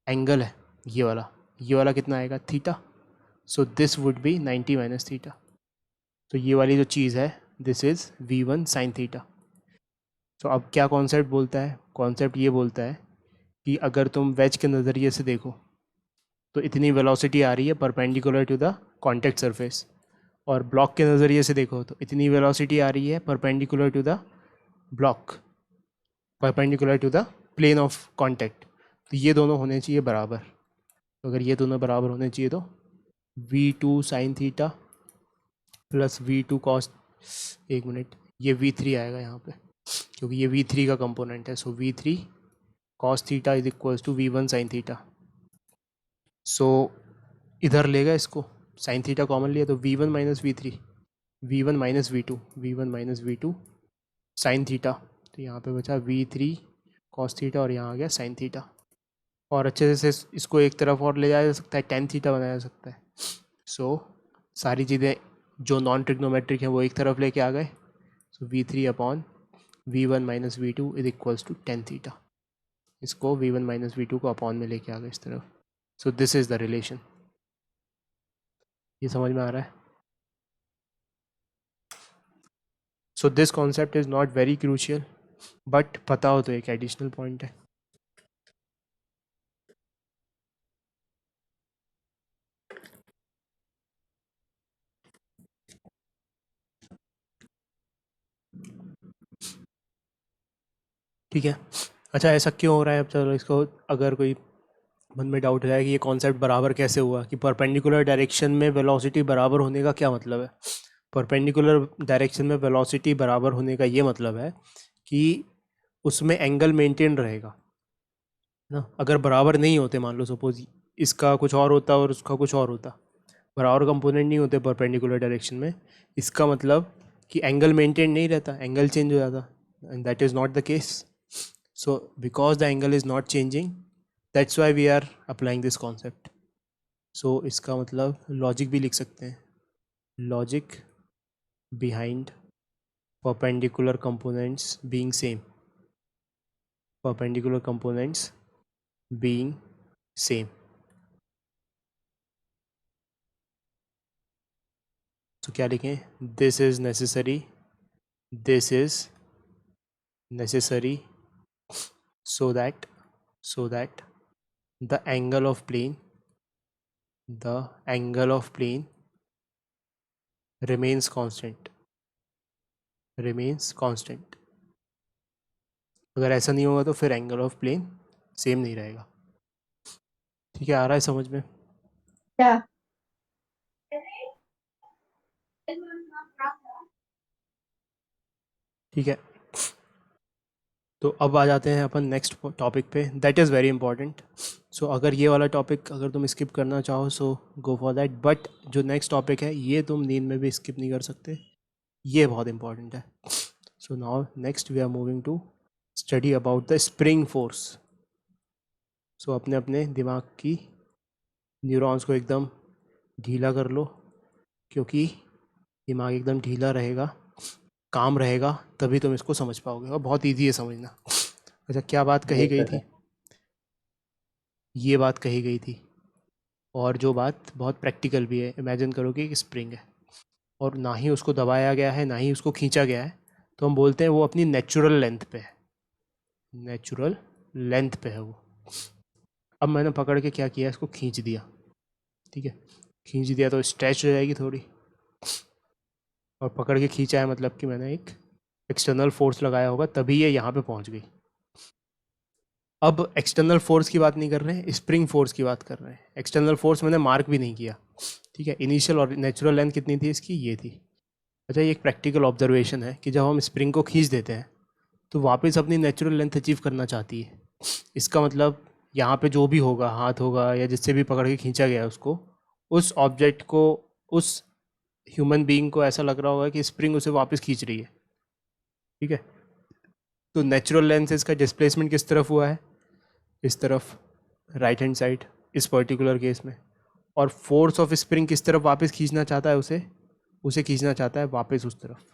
एंगल है, ये वाला कितना आएगा, theta. So this would be 90 minus theta. तो ये वाली जो चीज़ है, this is v1 sine theta. तो अब क्या कॉन्सेप्ट बोलता है, कॉन्सेप्ट ये बोलता है कि अगर तुम वेज के नज़रिए से देखो तो इतनी वेलोसिटी आ रही है perpendicular to the contact surface, और ब्लॉक के नज़रिए से देखो तो इतनी वेलोसिटी आ रही है perpendicular to the block, perpendicular to the plane of contact. तो ये दोनों होने चाहिए बराबर। तो अगर ये दोनों बराबर होने चाहिए तो v2 sine theta plus V2 cos, एक मिनट, ये V3 आएगा यहाँ पे क्योंकि ये V3 का कंपोनेंट है. So V3 cos theta is equals to V1 sine theta. So इधर लेगा इसको, साइन थीटा कॉमन लिया तो V1 minus V3, V1 minus V2, V1 minus V2 sine theta. तो यहाँ पे बचा V3 कॉस थीटा और यहाँ आ गया साइन थीटा. और अच्छे से इसको एक तरफ और ले जाया जा सकता है, टेन थीटा बनाया जा सकता है. सो सारी चीज़ें जो नॉन ट्रिग्नोमेट्रिक हैं वो एक तरफ लेके आ गए. So V3 upon V1 minus V2 is equals to tan theta. इसको V1 माइनस V2 को अपॉन में लेके आ गए इस तरफ. So this is the relation. ये समझ में आ रहा है? So this concept is not very crucial, but पता हो तो एक एडिशनल पॉइंट है. ठीक है. अच्छा, ऐसा क्यों हो रहा है? अब चलो इसको, अगर कोई मन में डाउट है कि ये कॉन्सेप्ट बराबर कैसे हुआ, कि परपेंडिकुलर डायरेक्शन में वेलोसिटी बराबर होने का क्या मतलब है. परपेंडिकुलर डायरेक्शन में वेलोसिटी बराबर होने का ये मतलब है कि उसमें एंगल मेंटेन रहेगा ना. अगर बराबर नहीं होते, मान लो सपोज इसका कुछ और होता और उसका कुछ और होता, बराबर कंपोनेंट नहीं होते परपेंडिकुलर डायरेक्शन में, इसका मतलब कि एंगल मेंटेन नहीं रहता, एंगल चेंज हो जाता. And that is not the case. So because the angle is not changing, that's why we are applying this concept. So इसका मतलब लॉजिक भी लिख सकते हैं, logic behind perpendicular components being same, perpendicular components being same. So क्या लिखें? This is necessary, this is necessary so that the angle of plane remains constant. अगर ऐसा नहीं होगा तो फिर एंगल ऑफ प्लेन सेम नहीं रहेगा. ठीक है, आ रहा है समझ में? क्या? ठीक है, तो अब आ जाते हैं अपन नेक्स्ट टॉपिक पे. That is very important. So अगर ये वाला टॉपिक अगर तुम स्किप करना चाहो so go for that, but जो नेक्स्ट टॉपिक है ये तुम नींद में भी स्किप नहीं कर सकते, ये बहुत इंपॉर्टेंट है. So now next we are moving to study about the spring force. So अपने अपने दिमाग की न्यूरॉन्स को एकदम ढीला कर लो, क्योंकि दिमाग एकदम ढीला रहेगा, काम रहेगा, तभी तुम इसको समझ पाओगे. और बहुत इजी है समझना. अच्छा, क्या बात कही गई थी? ये बात कही गई थी, और जो बात बहुत प्रैक्टिकल भी है. इमेजिन करो कि एक स्प्रिंग है और ना ही उसको दबाया गया है ना ही उसको खींचा गया है, तो हम बोलते हैं वो अपनी नेचुरल लेंथ पे है, नेचुरल लेंथ पे है वो. अब मैंने पकड़ के क्या किया, इसको खींच दिया. ठीक है, खींच दिया तो स्ट्रेच हो जाएगी थोड़ी, और पकड़ के खींचा है मतलब कि मैंने एक एक्सटर्नल फोर्स लगाया होगा, तभी ये यहाँ पे पहुँच गई. अब एक्सटर्नल फोर्स की बात नहीं कर रहे हैं, स्प्रिंग फोर्स की बात कर रहे हैं. एक्सटर्नल फोर्स मैंने मार्क भी नहीं किया. ठीक है, इनिशियल और नेचुरल लेंथ कितनी थी इसकी, ये थी. अच्छा, ये एक प्रैक्टिकल ऑब्जर्वेशन है कि जब हम स्प्रिंग को खींच देते हैं तो वापस अपनी नेचुरल लेंथ अचीव करना चाहती है. इसका मतलब यहाँ पे जो भी होगा, हाथ होगा या जिससे भी पकड़ के खींचा गया उसको, उस ऑब्जेक्ट को, उस ह्यूमन बीइंग को ऐसा लग रहा होगा कि स्प्रिंग उसे वापस खींच रही है. ठीक है, तो नेचुरल लेंथ से इसका डिस्प्लेसमेंट किस तरफ हुआ है, इस तरफ, राइट हैंड साइड इस पर्टिकुलर केस में. और फोर्स ऑफ स्प्रिंग किस तरफ वापस खींचना चाहता है, उसे खींचना चाहता है वापस उस तरफ.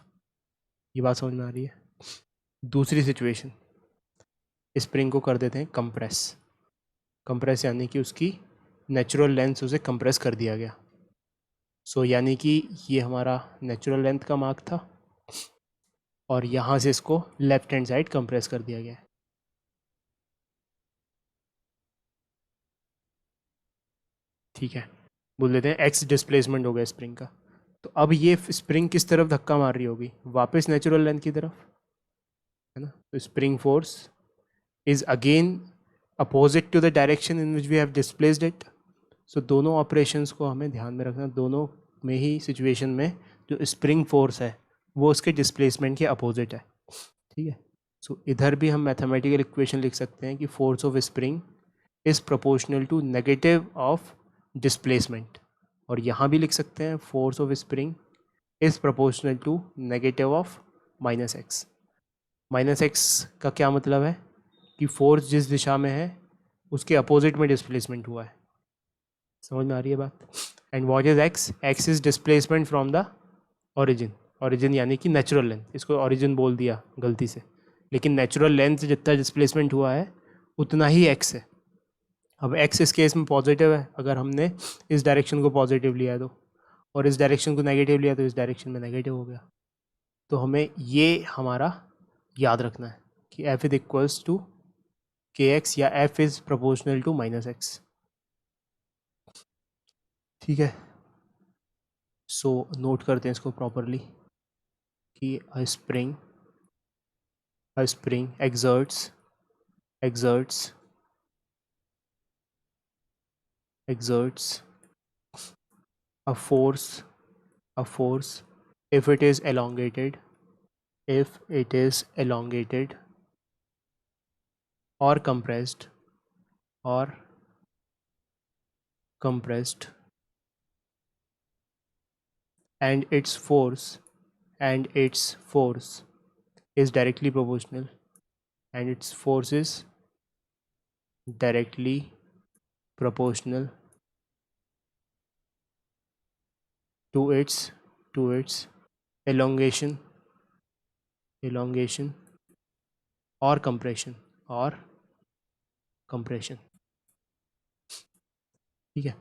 ये बात समझ में आ रही है? दूसरी सिचुएशन, स्प्रिंग को कर देते हैं कंप्रेस यानी कि उसकी नेचुरल लेंथ से उसे कंप्रेस कर दिया गया. सो यानी कि ये हमारा नेचुरल लेंथ का मार्क था, और यहाँ से इसको लेफ्ट हैंड साइड कंप्रेस कर दिया गया है. ठीक है, बोल देते हैं एक्स डिस्प्लेसमेंट हो गया स्प्रिंग का. तो अब ये स्प्रिंग किस तरफ धक्का मार रही होगी, वापस नेचुरल लेंथ की तरफ, है ना. तो spring force is again opposite to the direction in which we have displaced it. So दोनों ऑपरेशंस को हमें ध्यान में रखना, दोनों में ही सिचुएशन में जो स्प्रिंग फोर्स है वो उसके डिस्प्लेसमेंट के अपोजिट है, ठीक है। सो इधर भी हम मैथमेटिकल इक्वेशन लिख सकते हैं कि force of spring is proportional to negative of displacement, और यहाँ भी लिख सकते हैं force of spring is proportional to negative of minus X. माइनस एक्स का क्या मतलब है कि फोर्स जिस दिशा में है उसके अपोजिट में डिस्प्लेसमेंट हुआ है। समझ में आ रही है बात? And what is x? X is displacement from the origin. Origin यानी कि नेचुरल लेंथ, इसको ओरिजिन बोल दिया गलती से, लेकिन नेचुरल लेंथ से जितना डिस्प्लेसमेंट हुआ है उतना ही एक्स है। अब एक्स इस केस में पॉजिटिव है, अगर हमने इस डायरेक्शन को पॉजिटिव लिया तो, और इस डायरेक्शन को नेगेटिव लिया तो इस डायरेक्शन में नेगेटिव हो गया। तो हमें ये हमारा याद रखना है कि F is equals to K X, या F is proportional to minus X, ठीक है। सो नोट करते हैं इसको प्रॉपरली कि a spring exerts a force if it is elongated or compressed and its force is directly proportional to its elongation or compression, ठीक है।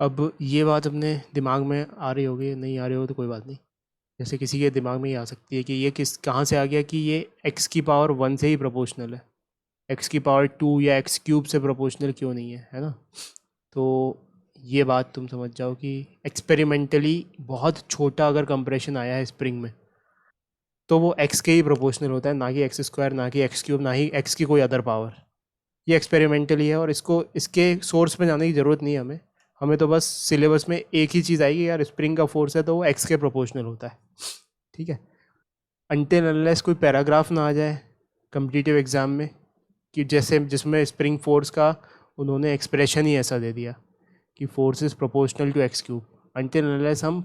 अब ये बात अपने दिमाग में आ रही होगी, नहीं आ रही हो तो कोई बात नहीं। जैसे किसी के दिमाग में ये आ सकती है कि ये कहाँ से आ गया कि ये x की पावर 1 से ही प्रोपोर्शनल है, x की पावर 2 या x क्यूब से प्रोपोर्शनल क्यों नहीं है ना। तो ये बात तुम समझ जाओ कि एक्सपेरिमेंटली बहुत छोटा अगर कंप्रेशन आया है स्प्रिंग में तो वो x के ही प्रोपोर्शनल होता है, ना कि x स्क्वायर, ना कि x क्यूब, ना ही x की कोई अदर पावर। ये एक्सपेरिमेंटली है और इसको इसके सोर्स में जाने की ज़रूरत नहीं है हमें तो बस सिलेबस में एक ही चीज़ आएगी यार, स्प्रिंग का फोर्स है तो वो x के प्रोपोर्शनल होता है, ठीक है। अनटिल अनलेस कोई पैराग्राफ ना आ जाए कम्पिटिटिव एग्ज़ाम में कि जैसे जिसमें स्प्रिंग फोर्स का उन्होंने एक्सप्रेशन ही ऐसा दे दिया कि force is proportional to X cube, until unless हम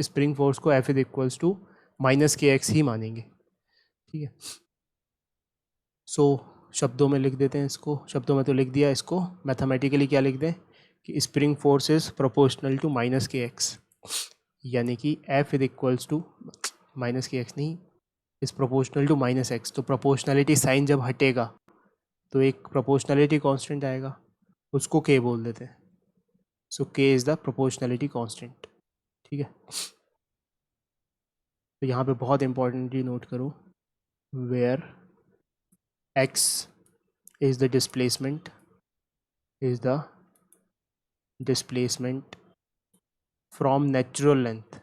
स्प्रिंग फोर्स को F is equals to minus K X ही मानेंगे, ठीक है। सो शब्दों में लिख देते हैं इसको, शब्दों में तो लिख दिया, इसको मैथमेटिकली क्या लिख दें कि spring force is proportional to minus K X, यानी कि F is equals to minus K X नहीं, is proportional to minus X. तो प्रोपोर्शनलिटी साइन जब हटेगा तो एक प्रोपोर्शनलिटी कांस्टेंट आएगा, उसको के बोल देते हैं। सो के इज़ द प्रोपोर्शनलिटी कांस्टेंट, ठीक है। तो यहाँ पे बहुत इंपॉर्टेंटली नोट करो, where x is the displacement from natural length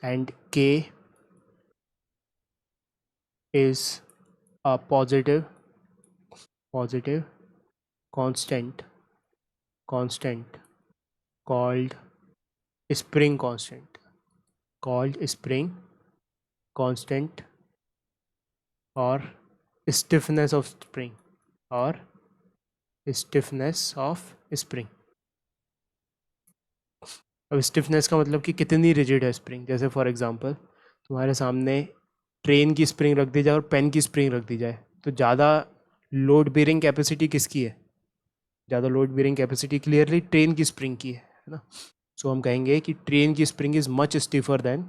and k is a positive constant called spring constant or stiffness of spring अब स्टिफनेस का मतलब कि कितनी रिजिड है स्प्रिंग। जैसे फॉर एग्जांपल तुम्हारे सामने ट्रेन की स्प्रिंग रख दी जाए और पेन की स्प्रिंग रख दी जाए तो ज़्यादा लोड बेयरिंग कैपेसिटी किसकी है? ज़्यादा load bearing capacity clearly train की स्प्रिंग की है ना। सो हम कहेंगे कि ट्रेन की spring is much stiffer than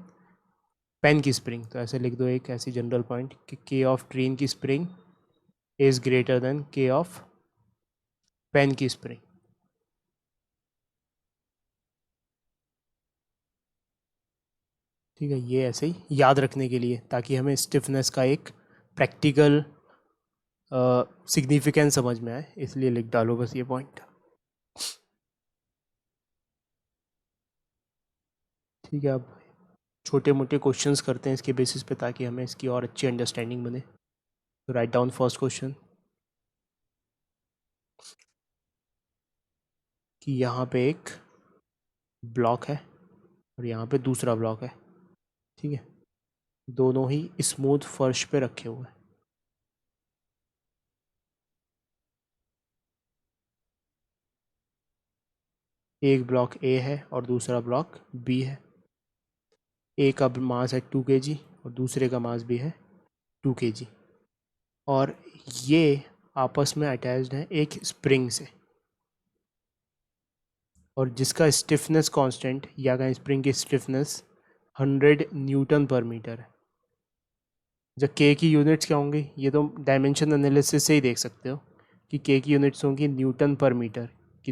pen की स्प्रिंग। तो ऐसे लिख दो एक ऐसी जनरल पॉइंट कि के ऑफ ट्रेन की स्प्रिंग इज़ ग्रेटर देन के ऑफ पेन की स्प्रिंग। ठीक है, ये ऐसे ही याद रखने के लिए ताकि हमें स्टिफनेस का एक प्रैक्टिकल सिग्निफिकेंस समझ में आए, इसलिए लिख डालो बस ये पॉइंट। ठीक है, अब छोटे मोटे क्वेश्चंस करते हैं इसके बेसिस पे ताकि हमें इसकी और अच्छी अंडरस्टैंडिंग बने। तो राइट डाउन फर्स्ट क्वेश्चन। कि यहाँ पे एक ब्लॉक है और यहाँ पे दूसरा ब्लॉक है, ठीक है, दोनों ही स्मूथ फर्श पे रखे हुए हैं। एक ब्लॉक ए है और दूसरा ब्लॉक बी है। ए का मास है 2 kg और दूसरे का मास भी है 2 kg, और ये आपस में अटैच्ड है एक स्प्रिंग से, और जिसका स्टिफनेस कांस्टेंट या कहें स्प्रिंग की स्टिफनेस 100 न्यूटन पर मीटर है। जब के की यूनिट्स क्या होंगी, ये तो डायमेंशन एनालिसिस से ही देख सकते हो कि के की यूनिट्स होंगी न्यूटन पर मीटर, कि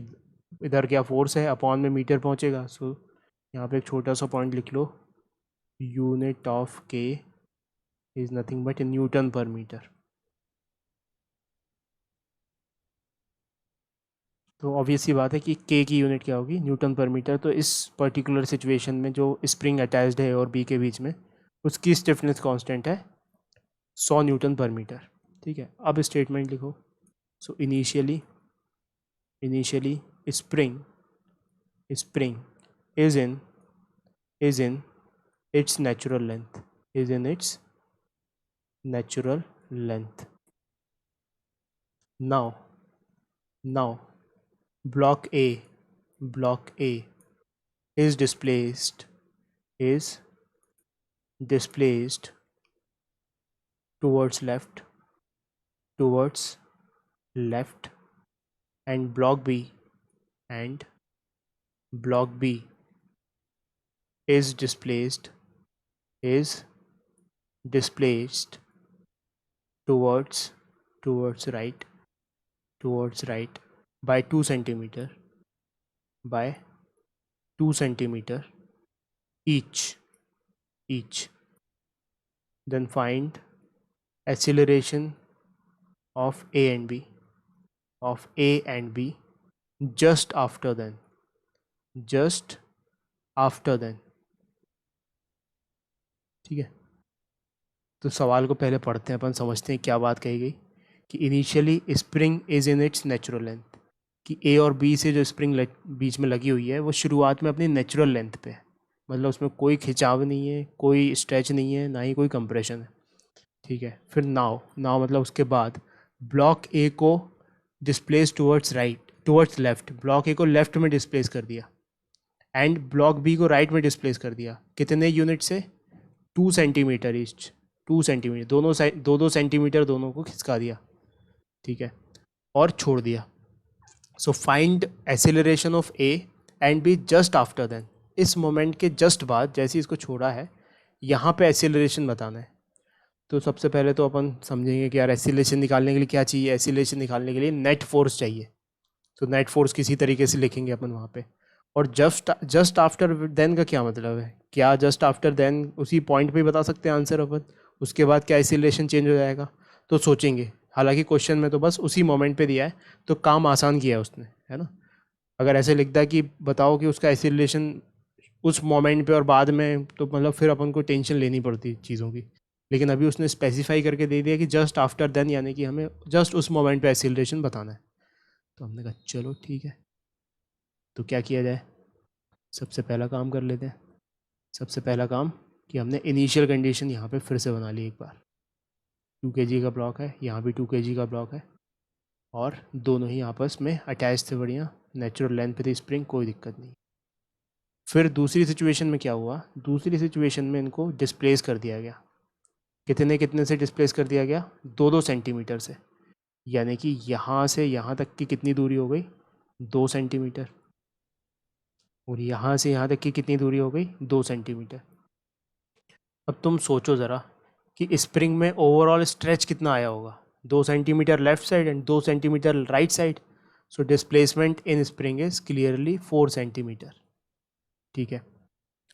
इधर क्या फोर्स है अपॉन में मीटर पहुंचेगा। सो यहाँ पे एक छोटा सा पॉइंट लिख लो, यूनिट ऑफ के इज़ नथिंग बट न्यूटन पर मीटर। तो ऑब्वियस सी बात है कि के की यूनिट क्या होगी, न्यूटन पर मीटर। तो इस पर्टिकुलर सिचुएशन में जो स्प्रिंग अटैच्ड है ए और बी के बीच में, उसकी स्टिफनेस कांस्टेंट है 100 न्यूटन पर मीटर, ठीक है। अब स्टेटमेंट लिखो। So initially spring is in its natural length now block A is displaced towards left, and block B is displaced towards right by 2 centimeter each. Then find acceleration of A and B just after then. ठीक है। तो सवाल को पहले पढ़ते हैं, अपन समझते हैं क्या बात कही गई कि initially spring is in its natural length, कि ए और बी से जो स्प्रिंग बीच में लगी हुई है वो शुरुआत में अपनी नेचुरल लेंथ पे है, मतलब उसमें कोई खिंचाव नहीं है, कोई स्ट्रेच नहीं है, ना ही कोई कंप्रेशन है, ठीक है। फिर नाउ मतलब उसके बाद ब्लॉक ए को displace towards left, block A को लेफ्ट में डिस्प्लेस कर दिया, एंड ब्लॉक बी को राइट में डिस्प्लेस कर दिया। कितने यूनिट से? 2 सेंटीमीटर ईच, 2 सेंटीमीटर, दोनों साइड 2 सेंटीमीटर दोनों को खिसका दिया, ठीक है, और छोड़ दिया। So find acceleration of A and B just after then, इस मोमेंट के जस्ट बाद, जैसे इसको छोड़ा है यहाँ पे एक्सेलरेशन बताना है। तो सबसे पहले तो अपन समझेंगे कि यार एक्सेलरेशन निकालने के लिए क्या चाहिए। एक्सेलरेशन निकालने के लिए नेट फोर्स चाहिए, तो नेट फोर्स किसी तरीके से लिखेंगे अपन वहाँ पे। और जस्ट आफ्टर देन का क्या मतलब है? क्या जस्ट आफ्टर देन उसी पॉइंट पे बता सकते हैं आंसर अपन? उसके बाद क्या एक्सेलरेशन चेंज हो जाएगा? तो सोचेंगे। हालांकि क्वेश्चन में तो बस उसी मोमेंट पे दिया है, तो काम आसान किया है उसने, है ना। अगर ऐसे लिखता है कि बताओ कि उसका एक्सेलरेशन उस मोमेंट पे और बाद में, तो मतलब फिर अपन को टेंशन लेनी पड़ती चीज़ों की। लेकिन अभी उसने स्पेसिफाई करके दे दिया कि जस्ट आफ्टर देन, यानी कि हमें जस्ट उस मोमेंट पे एक्सेलरेशन बताना है। तो हमने कहा चलो ठीक है, तो क्या किया जाए? सबसे पहला काम कर लेते हैं। सबसे पहला काम कि हमने इनिशियल कंडीशन यहाँ पे फिर से बना ली एक बार। 2 kg का ब्लॉक है, यहाँ भी 2 kg का ब्लॉक है, और दोनों ही आपस में अटैच थे, बढ़िया नेचुरल लेंथ पे थी स्प्रिंग, कोई दिक्कत नहीं। फिर दूसरी सिचुएशन में क्या हुआ? दूसरी सिचुएशन में इनको डिस्प्लेस कर दिया गया। कितने से डिस्प्लेस कर दिया गया? 2-2 सेंटीमीटर से, यानी कि यहाँ से यहाँ तक की कितनी दूरी हो गई? 2 सेंटीमीटर। और यहाँ से यहाँ तक की कितनी दूरी हो गई? 2 सेंटीमीटर। अब तुम सोचो ज़रा कि स्प्रिंग में ओवरऑल स्ट्रेच कितना आया होगा? 2 centimetre left side and 2 centimetre right side. So displacement in spring is clearly 4 centimetre, ठीक है।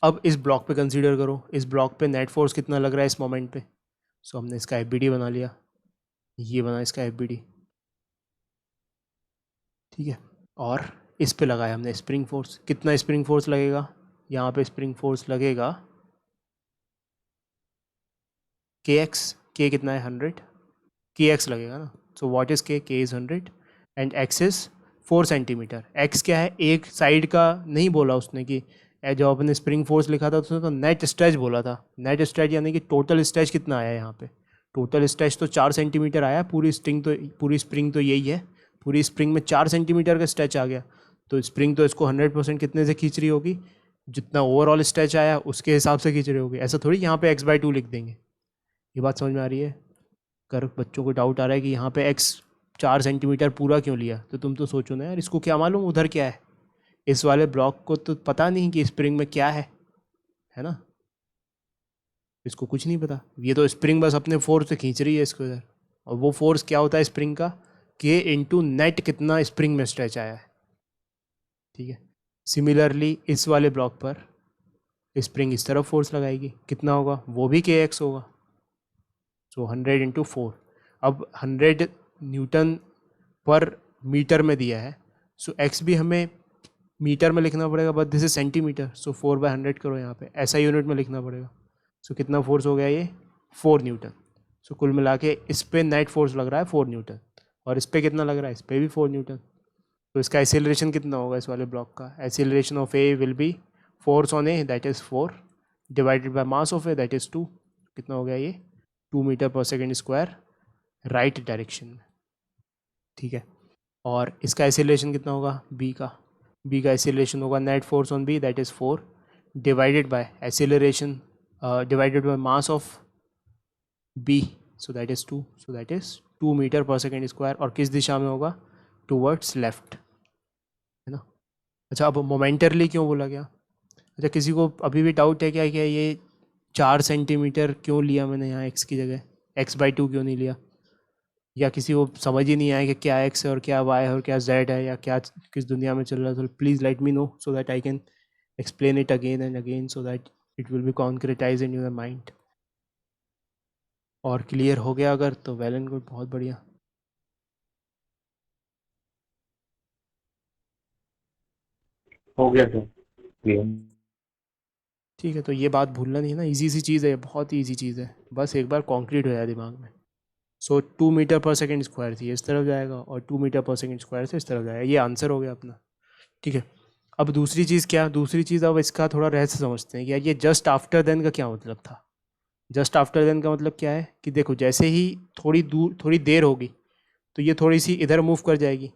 अब इस ब्लॉक पे कंसीडर करो, इस ब्लॉक पे नेट फोर्स कितना लग रहा है इस मोमेंट पे? सो हमने इसका एफ बना लिया, ये बना इसका एफ, ठीक है। और इस पे लगाया हमने स्प्रिंग फोर्स। कितना स्प्रिंग फोर्स लगेगा? यहाँ पे स्प्रिंग फोर्स लगेगा के एक्स। के कितना है? 100। के एक्स लगेगा ना। सो व्हाट इज के? के is 100 and x is 4 centimetre. X क्या है, एक साइड का नहीं बोला उसने कि जो अपने स्प्रिंग फोर्स लिखा था उसने तो नेट स्ट्रेच बोला था। नेट स्ट्रेच यानी कि टोटल स्ट्रेच कितना आया यहाँ पे, टोटल स्ट्रेच तो 4 सेंटीमीटर आया। पूरी स्प्रिंग तो यही है, पूरी स्प्रिंग में 4 सेंटीमीटर का स्ट्रेच आ गया। तो स्प्रिंग तो इसको 100% कितने से खींच रही होगी, जितना ओवरऑल स्ट्रेच आया उसके हिसाब से खींच रही होगी। ऐसा थोड़ी यहाँ पे x/2 लिख देंगे। ये बात समझ में आ रही है? अगर बच्चों को डाउट आ रहा है कि यहाँ पे x 4 सेंटीमीटर पूरा क्यों लिया, तो तुम तो सोचो ना यार, इसको क्या मालूम उधर क्या है। इस वाले ब्लॉक को तो पता नहीं कि स्प्रिंग में क्या है ना, इसको कुछ नहीं पता। ये तो स्प्रिंग बस अपने फोर्स से खींच रही है इसको इधर, और वो फोर्स क्या होता है स्प्रिंग का, के इंटू नेट कितना स्प्रिंग में स्ट्रेच आया है। ठीक है, सिमिलरली इस वाले ब्लॉक पर स्प्रिंग इस तरफ फोर्स लगाएगी, कितना होगा, वो भी के एक्स होगा। सो 100 इंटू 4। अब 100 न्यूटन पर मीटर में दिया है, सो एक्स भी हमें मीटर में लिखना पड़ेगा, बट दिस इज सेंटीमीटर। सो 4/100 करो यहाँ पे, ऐसा यूनिट में लिखना पड़ेगा। सो कितना फोर्स हो गया ये, 4 न्यूटन। सो कुल मिला के इस पर नेट फोर्स लग रहा है 4 न्यूटन, और इस पर कितना लग रहा है, इस पर भी 4 न्यूटन। तो इसका एक्सीलरेशन कितना होगा इस वाले ब्लॉक का, acceleration of A will be force on A that is 4 divided by mass of A that is 2। कितना हो गया ये, 2 metre per second square right direction में। ठीक है, और इसका एक्सीलरेशन कितना होगा बी का एक्सीलरेशन होगा net force on B that is 4 divided by acceleration divided by mass of B, so that is 2, so that is 2 metre per second square. और किस दिशा में होगा, टूवर्ड्स लेफ्ट, है ना। अच्छा, अब मोमेंटरली क्यों बोला गया। अच्छा, किसी को अभी भी डाउट है क्या ये 4 सेंटीमीटर क्यों लिया मैंने यहाँ x की जगह, x/2 क्यों नहीं लिया, या किसी को समझ ही नहीं आया कि क्या x है और क्या y है और क्या z है, या क्या किस दुनिया में चल रहा है, तो please let me know so that I can explain it again and again so that it will be concretize in your mind. और क्लियर हो गया अगर तो वेल एंड गुड, बहुत बढ़िया। हो गया तो क्लियर। ठीक है, तो ये बात भूलना नहीं है ना, इजी सी चीज़ है, बहुत ही ईजी चीज़ है, बस एक बार कॉन्क्रीट हो जाए दिमाग में। सो 2 मीटर पर सेकेंड स्क्वायर थी, इस तरफ जाएगा, और 2 मीटर पर सेकेंड स्क्वायर से इस तरफ जाएगा। ये आंसर हो गया अपना। ठीक है, अब दूसरी चीज़ क्या, दूसरी चीज़ अब इसका थोड़ा रहस्य समझते हैं कि यार ये जस्ट आफ्टर देन का क्या मतलब था। जस्ट आफ्टर देन का मतलब क्या है कि देखो, जैसे ही थोड़ी देर होगी तो ये थोड़ी सी इधर मूव कर जाएगी,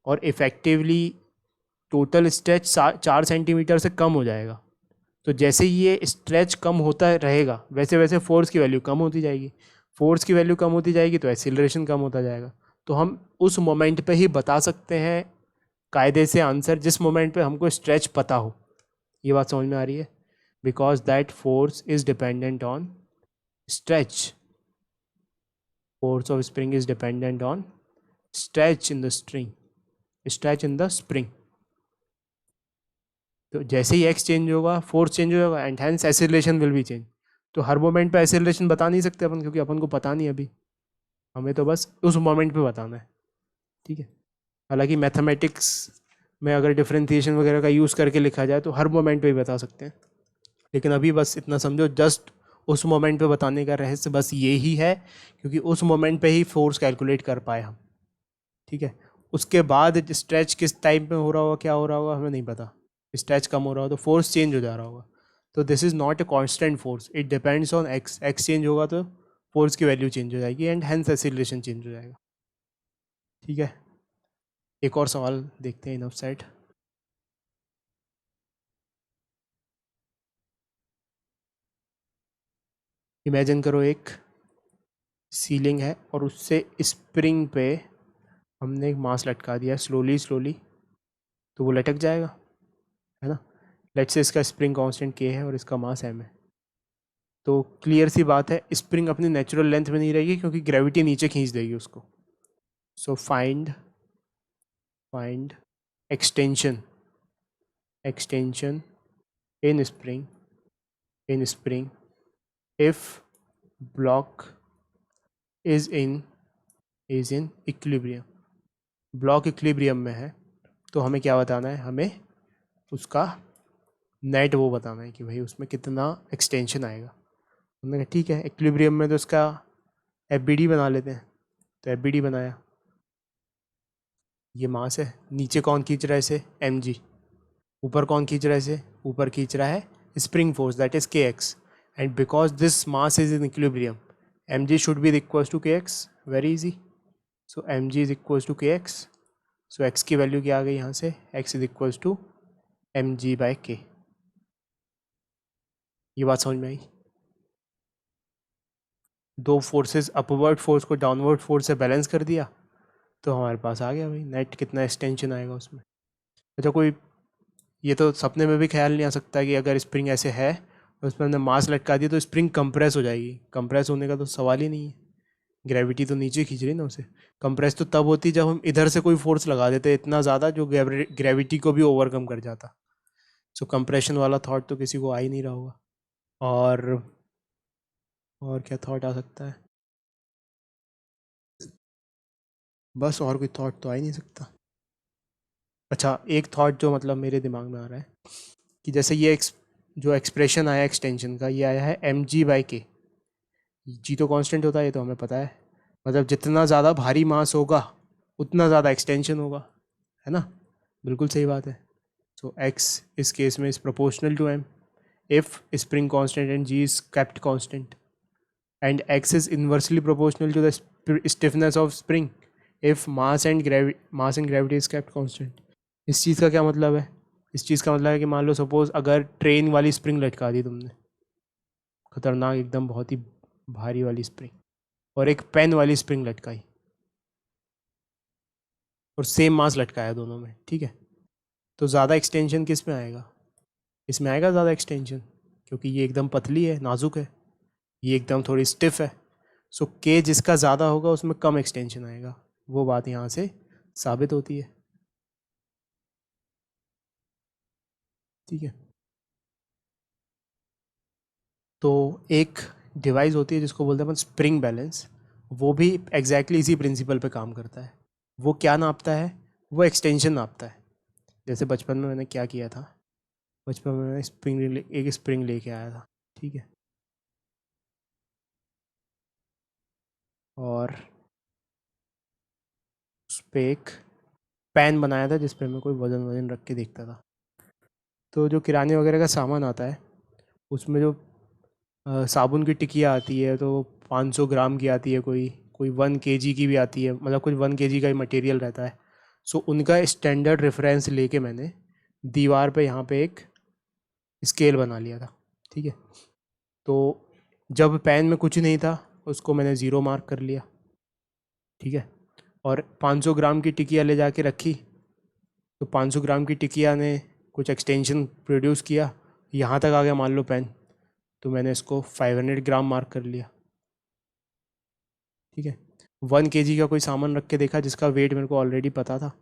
और इफ़ेक्टिवली टोटल स्ट्रेच 4 सेंटीमीटर से कम हो जाएगा। तो जैसे ही ये स्ट्रेच कम होता रहेगा वैसे वैसे फोर्स की वैल्यू कम होती जाएगी, फोर्स की वैल्यू कम होती जाएगी तो एक्सीलरेशन कम होता जाएगा। तो हम उस मोमेंट पे ही बता सकते हैं कायदे से आंसर, जिस मोमेंट पे हमको स्ट्रेच पता हो। ये बात समझ में आ रही है, because that force is dependent on stretch, force of spring is dependent on stretch in the spring. तो जैसे ही एक्स चेंज होगा फोर्स चेंज होगा and hence acceleration will be change. तो हर मोमेंट पे एक्सीलरेशन बता नहीं सकते अपन, क्योंकि अपन को पता नहीं अभी, हमें तो बस उस मोमेंट पे बताना है। ठीक है, हालांकि मैथमेटिक्स में अगर डिफरेंशिएशन वगैरह का यूज़ करके लिखा जाए तो हर मोमेंट पे ही बता सकते हैं, लेकिन अभी बस इतना समझो, जस्ट उस मोमेंट पे बताने का रहस्य बस ये ही है, क्योंकि उस मोमेंट पे ही फोर्स कैलकुलेट कर पाए हम। ठीक है, उसके बाद स्ट्रेच किस टाइम में हो रहा होगा, क्या हो रहा होगा, हमें नहीं पता। स्ट्रेच कम हो रहा हो तो फोर्स चेंज हो जा रहा होगा। तो this is not a constant force, it depends on x. X change होगा तो फोर्स की वैल्यू चेंज हो जाएगी एंड हेंस एक्सीलरेशन चेंज हो जाएगा। ठीक है, एक और सवाल देखते हैं इनफ साइड। इमेजिन करो एक सीलिंग है और उससे स्प्रिंग पे हमने एक मास लटका दिया स्लोली, तो वो लटक जाएगा, है ना। लेट्स से इसका स्प्रिंग कांस्टेंट के है और इसका मास एम है। तो क्लियर सी बात है, स्प्रिंग अपनी नेचुरल लेंथ में नहीं रहेगी, क्योंकि ग्रेविटी नीचे खींच देगी उसको। So find extension in spring if block is in equilibrium. Block equilibrium में है, तो हमें क्या बताना है, हमें उसका नेट वो बताना है कि भाई उसमें कितना एक्सटेंशन आएगा। हमने कहा ठीक है, इक्विलिब्रियम में तो उसका एफ बना लेते हैं, तो एफ बनाया। ये मास है, नीचे कौन खींच रहा है इसे, mg, ऊपर कौन खींच रहा है इसे, ऊपर खींच रहा है spring force that is kx, and because this mass is in equilibrium mg should be equals to kx, very easy. So mg is equals to kx, so x की वैल्यू क्या आ गई यहाँ से, x is equals to mg/k। ये बात समझ में आई। दो फोर्सेस, अपवर्ड फोर्स को डाउनवर्ड फोर्स से बैलेंस कर दिया तो हमारे पास आ गया भाई नेट कितना एक्सटेंशन आएगा उसमें। अच्छा, कोई ये तो सपने में भी ख्याल नहीं आ सकता कि अगर स्प्रिंग ऐसे है और उसमें हमने मास लटका दिया तो स्प्रिंग कंप्रेस हो जाएगी। कंप्रेस होने का तो सवाल ही नहीं है, ग्रेविटी तो नीचे खींच रही ना उसे। कंप्रेस तो तब होती जब हम इधर से कोई फोर्स लगा देते इतना ज़्यादा जो ग्रेविटी को भी ओवरकम कर जाता। सो कंप्रेशन वाला थॉट तो किसी को आ ही नहीं रहा होगा। और क्या थॉट आ सकता है, बस और कोई थॉट तो आ ही नहीं सकता। अच्छा, एक थॉट जो मतलब मेरे दिमाग में आ रहा है कि जैसे ये जो एक्सप्रेशन आया एक्सटेंशन का, ये आया है mg/k। जी तो कांस्टेंट होता है, ये तो हमें पता है। मतलब जितना ज़्यादा भारी मास होगा उतना ज़्यादा एक्सटेंशन होगा, है ना, बिल्कुल सही बात है। सो x इस केस में is proportional to m if spring constant and g is kept constant, and x is inversely proportional to the stiffness of spring if mass and gravity is kept constant। इस चीज़ का क्या मतलब है, इस चीज़ का मतलब है कि मान लो सपोज अगर ट्रेन वाली स्प्रिंग लटका दी तुमने, खतरनाक एकदम बहुत ही भारी वाली स्प्रिंग, और एक पेन वाली स्प्रिंग लटकाई और सेम मास लटकाया दोनों में, ठीक है, तो ज़्यादा एक्सटेंशन किस में आएगा, इसमें आएगा ज़्यादा एक्सटेंशन, क्योंकि ये एकदम पतली है, नाजुक है, ये एकदम थोड़ी स्टिफ है। सो के जिसका ज़्यादा होगा उसमें कम एक्सटेंशन आएगा, वो बात यहाँ से साबित होती है, ठीक है। तो एक डिवाइस होती है जिसको बोलते हैं अपन स्प्रिंग बैलेंस, वो भी एग्जैक्टली इसी प्रिंसिपल पे काम करता है। वो क्या नापता है, वो एक्सटेंशन नापता है। जैसे बचपन में मैंने क्या किया था, बचपन में मैंने एक स्प्रिंग लेके आया था, ठीक है, और उस पर एक पैन बनाया था जिस पे मैं कोई वज़न वज़न रख के देखता था। तो जो किराने वगैरह का सामान आता है उसमें जो साबुन की टिकिया आती है तो 500 ग्राम की आती है, कोई कोई 1 केजी की भी आती है, मतलब कुछ 1 केजी का ही मटेरियल रहता है। सो उनका स्टैंडर्ड रेफरेंस लेके मैंने दीवार पे यहाँ पे एक स्केल बना लिया था, ठीक है। तो जब पैन में कुछ नहीं था उसको मैंने ज़ीरो मार्क कर लिया, ठीक है, और 500 ग्राम की टिकिया ले जाके रखी, तो 500 ग्राम की टिकिया ने कुछ एक्सटेंशन प्रोड्यूस किया, यहाँ तक आ गया मान लो पेन, तो मैंने इसको 500 ग्राम मार्क कर लिया, ठीक है। 1 केजी का कोई सामान रख के देखा जिसका वेट मेरे को ऑलरेडी पता था,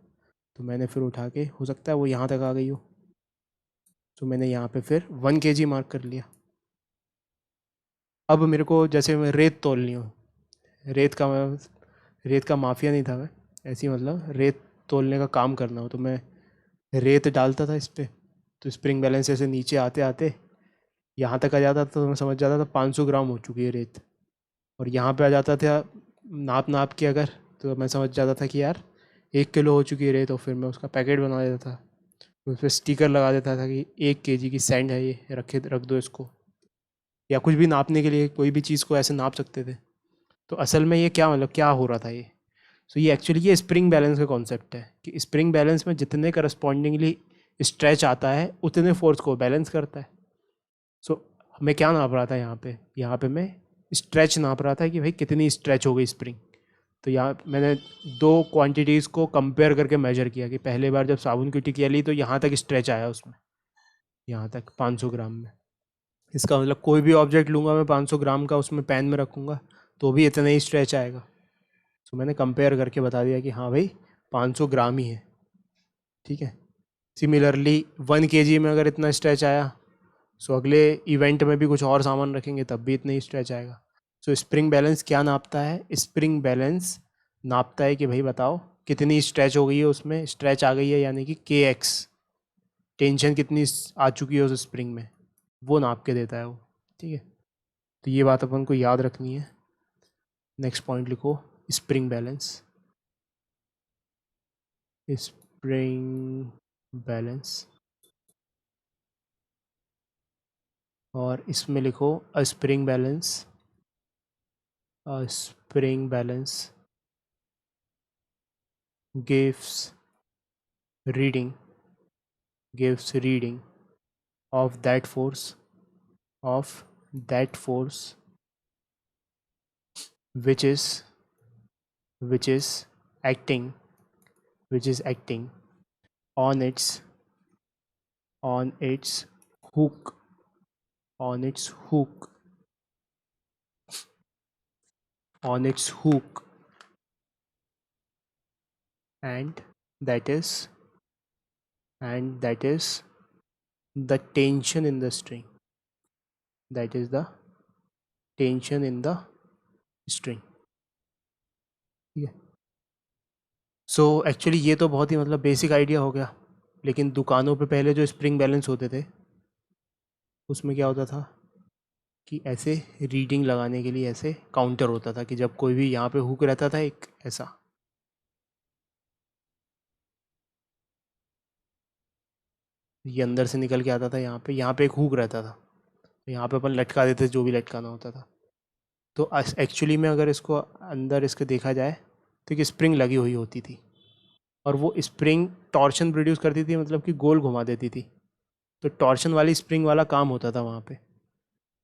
तो मैंने फिर उठा के, हो सकता है वो यहाँ तक आ गई हो, तो मैंने यहाँ पे फिर 1 केजी मार्क कर लिया। अब मेरे को जैसे मैं रेत तोलनी हो, रेत का माफिया नहीं था मैं, ऐसी मतलब रेत तोलने का काम करना हो तो मैं रेत डालता था इस पर, तो स्प्रिंग बैलेंस ऐसे नीचे आते आते यहाँ तक आ जाता था, तो मैं समझ जाता था 500 ग्राम हो चुकी है रेत, और यहाँ पे आ जाता था नाप नाप के अगर, तो मैं समझ जाता था कि यार 1 किलो हो चुकी है रेत, तो फिर मैं उसका पैकेट बना देता था, उस पर स्टिकर लगा देता था कि 1 केजी की सैंड है ये, रख दो इसको, या कुछ भी नापने के लिए कोई भी चीज़ को ऐसे नाप सकते थे। तो असल में ये क्या मतलब क्या हो रहा था ये, सो ये एक्चुअली ये स्प्रिंग बैलेंस का कॉन्सेप्ट है कि स्प्रिंग बैलेंस में जितने करस्पॉन्डिंगली स्ट्रेच आता है उतने फोर्स को बैलेंस करता है। सो मैं क्या नाप रहा था यहाँ पे मैं स्ट्रेच नाप रहा था कि भाई कितनी स्ट्रेच हो गई स्प्रिंग। तो यहाँ मैंने दो क्वांटिटीज़ को कंपेयर करके मेजर किया कि पहले बार जब साबुन की टिकिया ली तो यहाँ तक स्ट्रेच आया उसमें, यहाँ तक 500 ग्राम में। इसका मतलब कोई भी ऑब्जेक्ट लूँगा मैं 500 ग्राम का, उसमें पैन में रखूँगा तो भी इतना ही स्ट्रेच आएगा। तो मैंने कंपेयर करके बता दिया कि हाँ भाई 500 ग्राम ही है, ठीक है। सिमिलरली 1 केजी में अगर इतना स्ट्रेच आया, सो अगले इवेंट में भी कुछ और सामान रखेंगे तब भी इतना ही स्ट्रेच आएगा। सो स्प्रिंग बैलेंस क्या नापता है, स्प्रिंग बैलेंस नापता है कि भाई बताओ कितनी स्ट्रेच हो गई है, उसमें स्ट्रेच आ गई है यानी कि KX, टेंशन कितनी आ चुकी है उस स्प्रिंग में, वो नाप के देता है वो, ठीक है। तो ये बात अपन को याद रखनी है। नेक्स्ट पॉइंट लिखो, स्प्रिंग बैलेंस। स्प्रिंग बैलेंस, और इसमें लिखो अ spring balance, a spring balance gives reading of that force which is acting on its hook on its hook and that is the tension in the string, that is the tension in the string. ठीक है. सो एक्चुअली ये तो बहुत ही मतलब बेसिक आइडिया हो गया, लेकिन दुकानों पे पहले जो स्प्रिंग बैलेंस होते थे उसमें क्या होता था कि ऐसे रीडिंग लगाने के लिए ऐसे काउंटर होता था कि जब कोई भी यहाँ पे हुक रहता था एक ऐसा, ये अंदर से निकल के आता था, यहाँ पे एक हुक रहता था, तो यहाँ पे अपन लटका देते जो भी लटकाना होता था. तो एक्चुअली में अगर इसको अंदर इसके देखा जाए तो एक स्प्रिंग लगी हुई होती थी, और वो स्प्रिंग टॉर्शन प्रोड्यूस करती थी, मतलब कि गोल घुमा देती थी. तो टॉर्शन वाली स्प्रिंग वाला काम होता था वहाँ पे.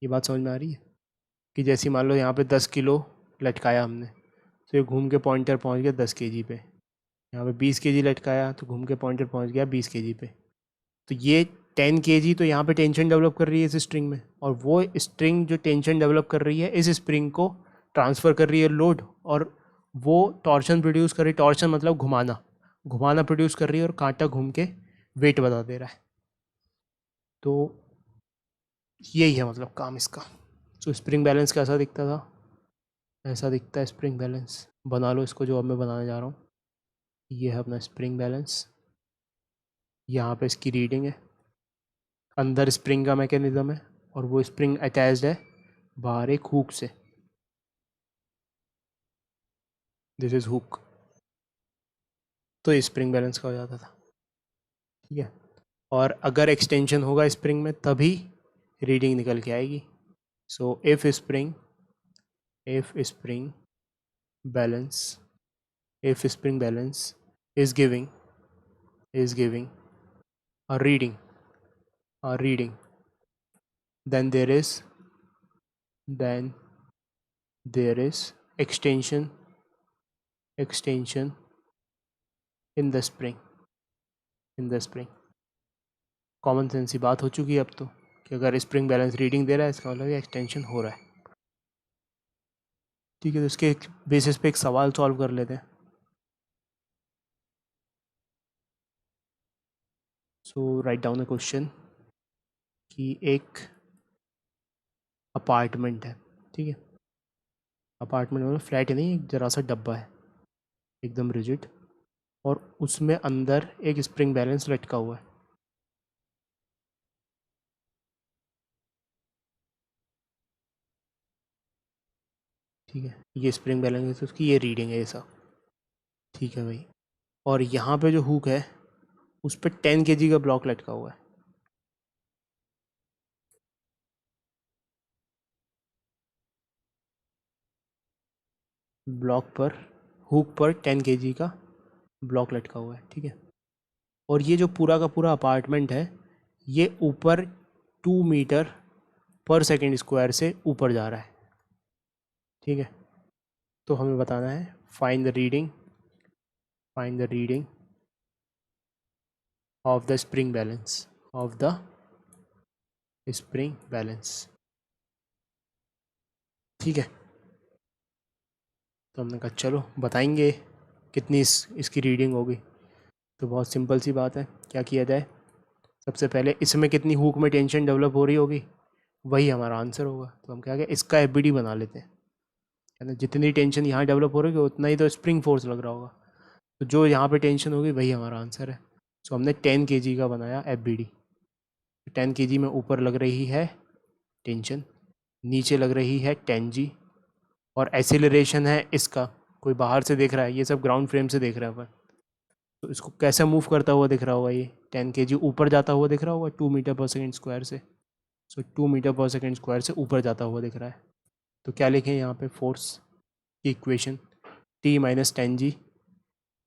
ये बात समझ में आ रही है कि जैसे मान लो यहाँ पे 10 किलो लटकाया हमने, तो ये घूम के पॉइंटर पहुँच गया 10 kg पे. यहाँ पे 20 kg लटकाया तो घूम के पॉइंटर पहुँच गया 20 kg पे. तो ये 10 kg तो यहाँ पे टेंशन डेवलप कर रही है इस स्ट्रिंग में, और वो स्ट्रिंग जो टेंशन डेवलप कर रही है इस स्प्रिंग को ट्रांसफ़र कर रही है लोड, और वो टॉर्शन प्रोड्यूस कर रही है. टॉर्शन मतलब घुमाना प्रोड्यूस कर रही है, और कांटा घूम के वेट बता दे रहा है. तो यही है मतलब काम इसका. तो स्प्रिंग बैलेंस कैसा दिखता था, ऐसा दिखता है स्प्रिंग बैलेंस. बना लो इसको जो अब मैं बनाने जा रहा हूँ. ये है अपना स्प्रिंग बैलेंस, यहाँ पे इसकी रीडिंग है, अंदर स्प्रिंग का मैकेनिज्म है, और वो स्प्रिंग अटैच्ड है बाहर एक हुक से. This is hook. तो ये स्प्रिंग बैलेंस का हो जाता था. ठीक है. और अगर एक्सटेंशन होगा स्प्रिंग में तभी रीडिंग निकल के आएगी. So if spring balance is giving a reading, then there is extension in the spring. Common sense की बात हो चुकी है अब तो, कि अगर स्प्रिंग बैलेंस रीडिंग दे रहा है इसका मतलब एक्सटेंशन हो रहा है. ठीक है. तो इसके बेसिस पे एक सवाल सॉल्व कर लेते हैं. सो राइट डाउन अ क्वेश्चन कि एक अपार्टमेंट है. ठीक है. अपार्टमेंट मतलब फ्लैट नहीं, एक जरा सा डब्बा है एकदम रिजिड, और उसमें अंदर एक स्प्रिंग बैलेंस लटका हुआ है. ठीक है. ये स्प्रिंग बैलेंस है, उसकी ये रीडिंग है ये सब. ठीक है भाई. और यहाँ पे जो हुक है उस पर 10 kg का ब्लॉक लटका हुआ है. हुक पर 10 kg का ब्लॉक लटका हुआ है. ठीक है. और ये जो पूरा का पूरा अपार्टमेंट है ये ऊपर 2 मीटर पर सेकेंड स्क्वायर से ऊपर जा रहा है. ठीक है. तो हमें बताना है find the reading of the spring balance. ठीक है. तो हमने कहा चलो बताएंगे कितनी इसकी रीडिंग होगी. तो बहुत सिंपल सी बात है. क्या किया जाए, सबसे पहले इसमें कितनी हुक में टेंशन डेवलप हो रही होगी वही हमारा आंसर होगा. तो हम क्या कहें, इसका एफबीडी बना लेते हैं. है ना. जितनी टेंशन यहाँ डेवलप हो रही है उतना ही तो स्प्रिंग फोर्स लग रहा होगा. तो जो यहाँ पे टेंशन होगी वही हमारा आंसर है. सो हमने 10 kg का बनाया एफबीडी. 10 kg में ऊपर लग रही है टेंशन, नीचे लग रही है 10g, और एक्सेलरेशन है इसका, कोई बाहर से देख रहा है, ये सब ग्राउंड फ्रेम से देख रहा है अपन. तो इसको कैसे मूव करता हुआ दिख रहा होगा, ये 10 kg ऊपर जाता हुआ दिख रहा होगा 2 मीटर पर सेकेंड स्क्वायर से। सो 2 मीटर पर सेकेंड स्क्वायर से ऊपर जाता हुआ दिख रहा है। तो क्या लिखें यहाँ पे फोर्स की equation, T minus 10G,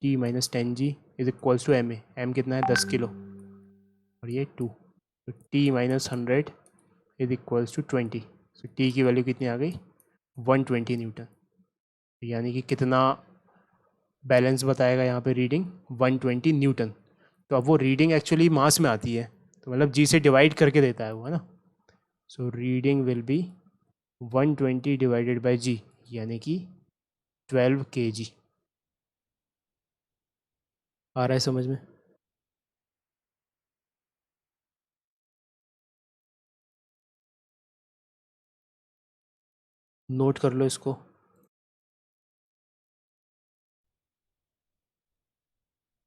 T minus 10G is equals to M A. M कितना है 10 किलो और ये 2, तो T minus 100 is equals to 20। So T की वैल्यू कितनी आ गई 120 न्यूटन। यानी कि कितना बैलेंस बताएगा यहाँ पे रीडिंग 120 न्यूटन। तो अब वो रीडिंग एक्चुअली मास में आती है, तो मतलब जी से डिवाइड करके देता है वो, है ना। So reading will be 120 divided by g, यानी कि 12 kg। आ रहा है समझ में? नोट कर लो इसको।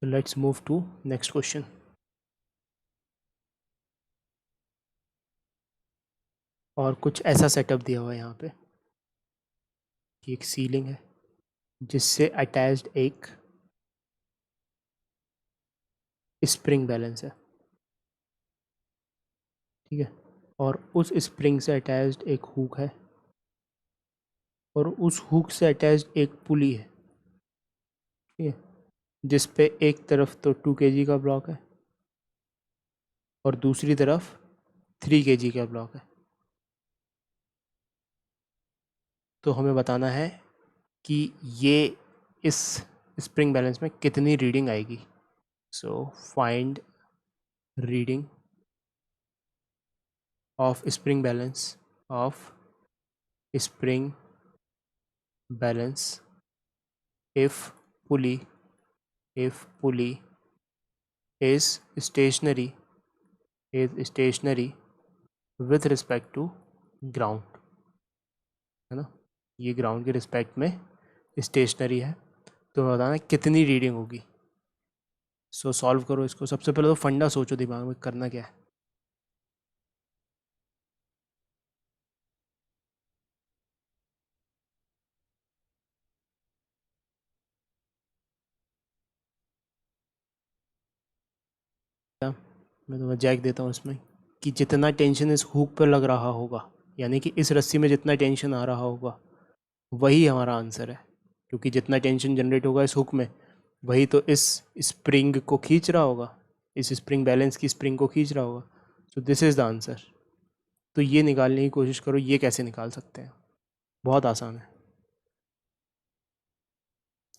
Let's move to next question. और कुछ ऐसा सेटअप दिया हुआ है यहाँ पे कि एक सीलिंग है जिससे अटैच्ड एक स्प्रिंग बैलेंस है, ठीक है। और उस स्प्रिंग से अटैच्ड एक हुक है और उस हुक से अटैच्ड एक पुली है, ठीक है, जिस पे एक तरफ तो 2 kg का ब्लॉक है और दूसरी तरफ 3 kg का ब्लॉक है। तो हमें बताना है कि ये इस स्प्रिंग बैलेंस में कितनी रीडिंग आएगी। So find reading of spring balance if pulley is stationary with respect to ground, है ना। ये ग्राउंड के रिस्पेक्ट में स्टेशनरी है, तो बताना कितनी रीडिंग होगी। सो सॉल्व करो इसको। सबसे पहले तो फंडा सोचो दिमाग में करना क्या है। मैं तुम्हें जैक देता हूँ इसमें कि जितना टेंशन इस हुक पर लग रहा होगा, यानी कि इस रस्सी में जितना टेंशन आ रहा होगा वही हमारा आंसर है, क्योंकि जितना टेंशन जनरेट होगा इस हुक में वही तो इस स्प्रिंग को खींच रहा होगा, इस स्प्रिंग बैलेंस की स्प्रिंग को खींच रहा होगा। So this is the answer. तो ये निकालने की कोशिश करो, ये कैसे निकाल सकते हैं। बहुत आसान है।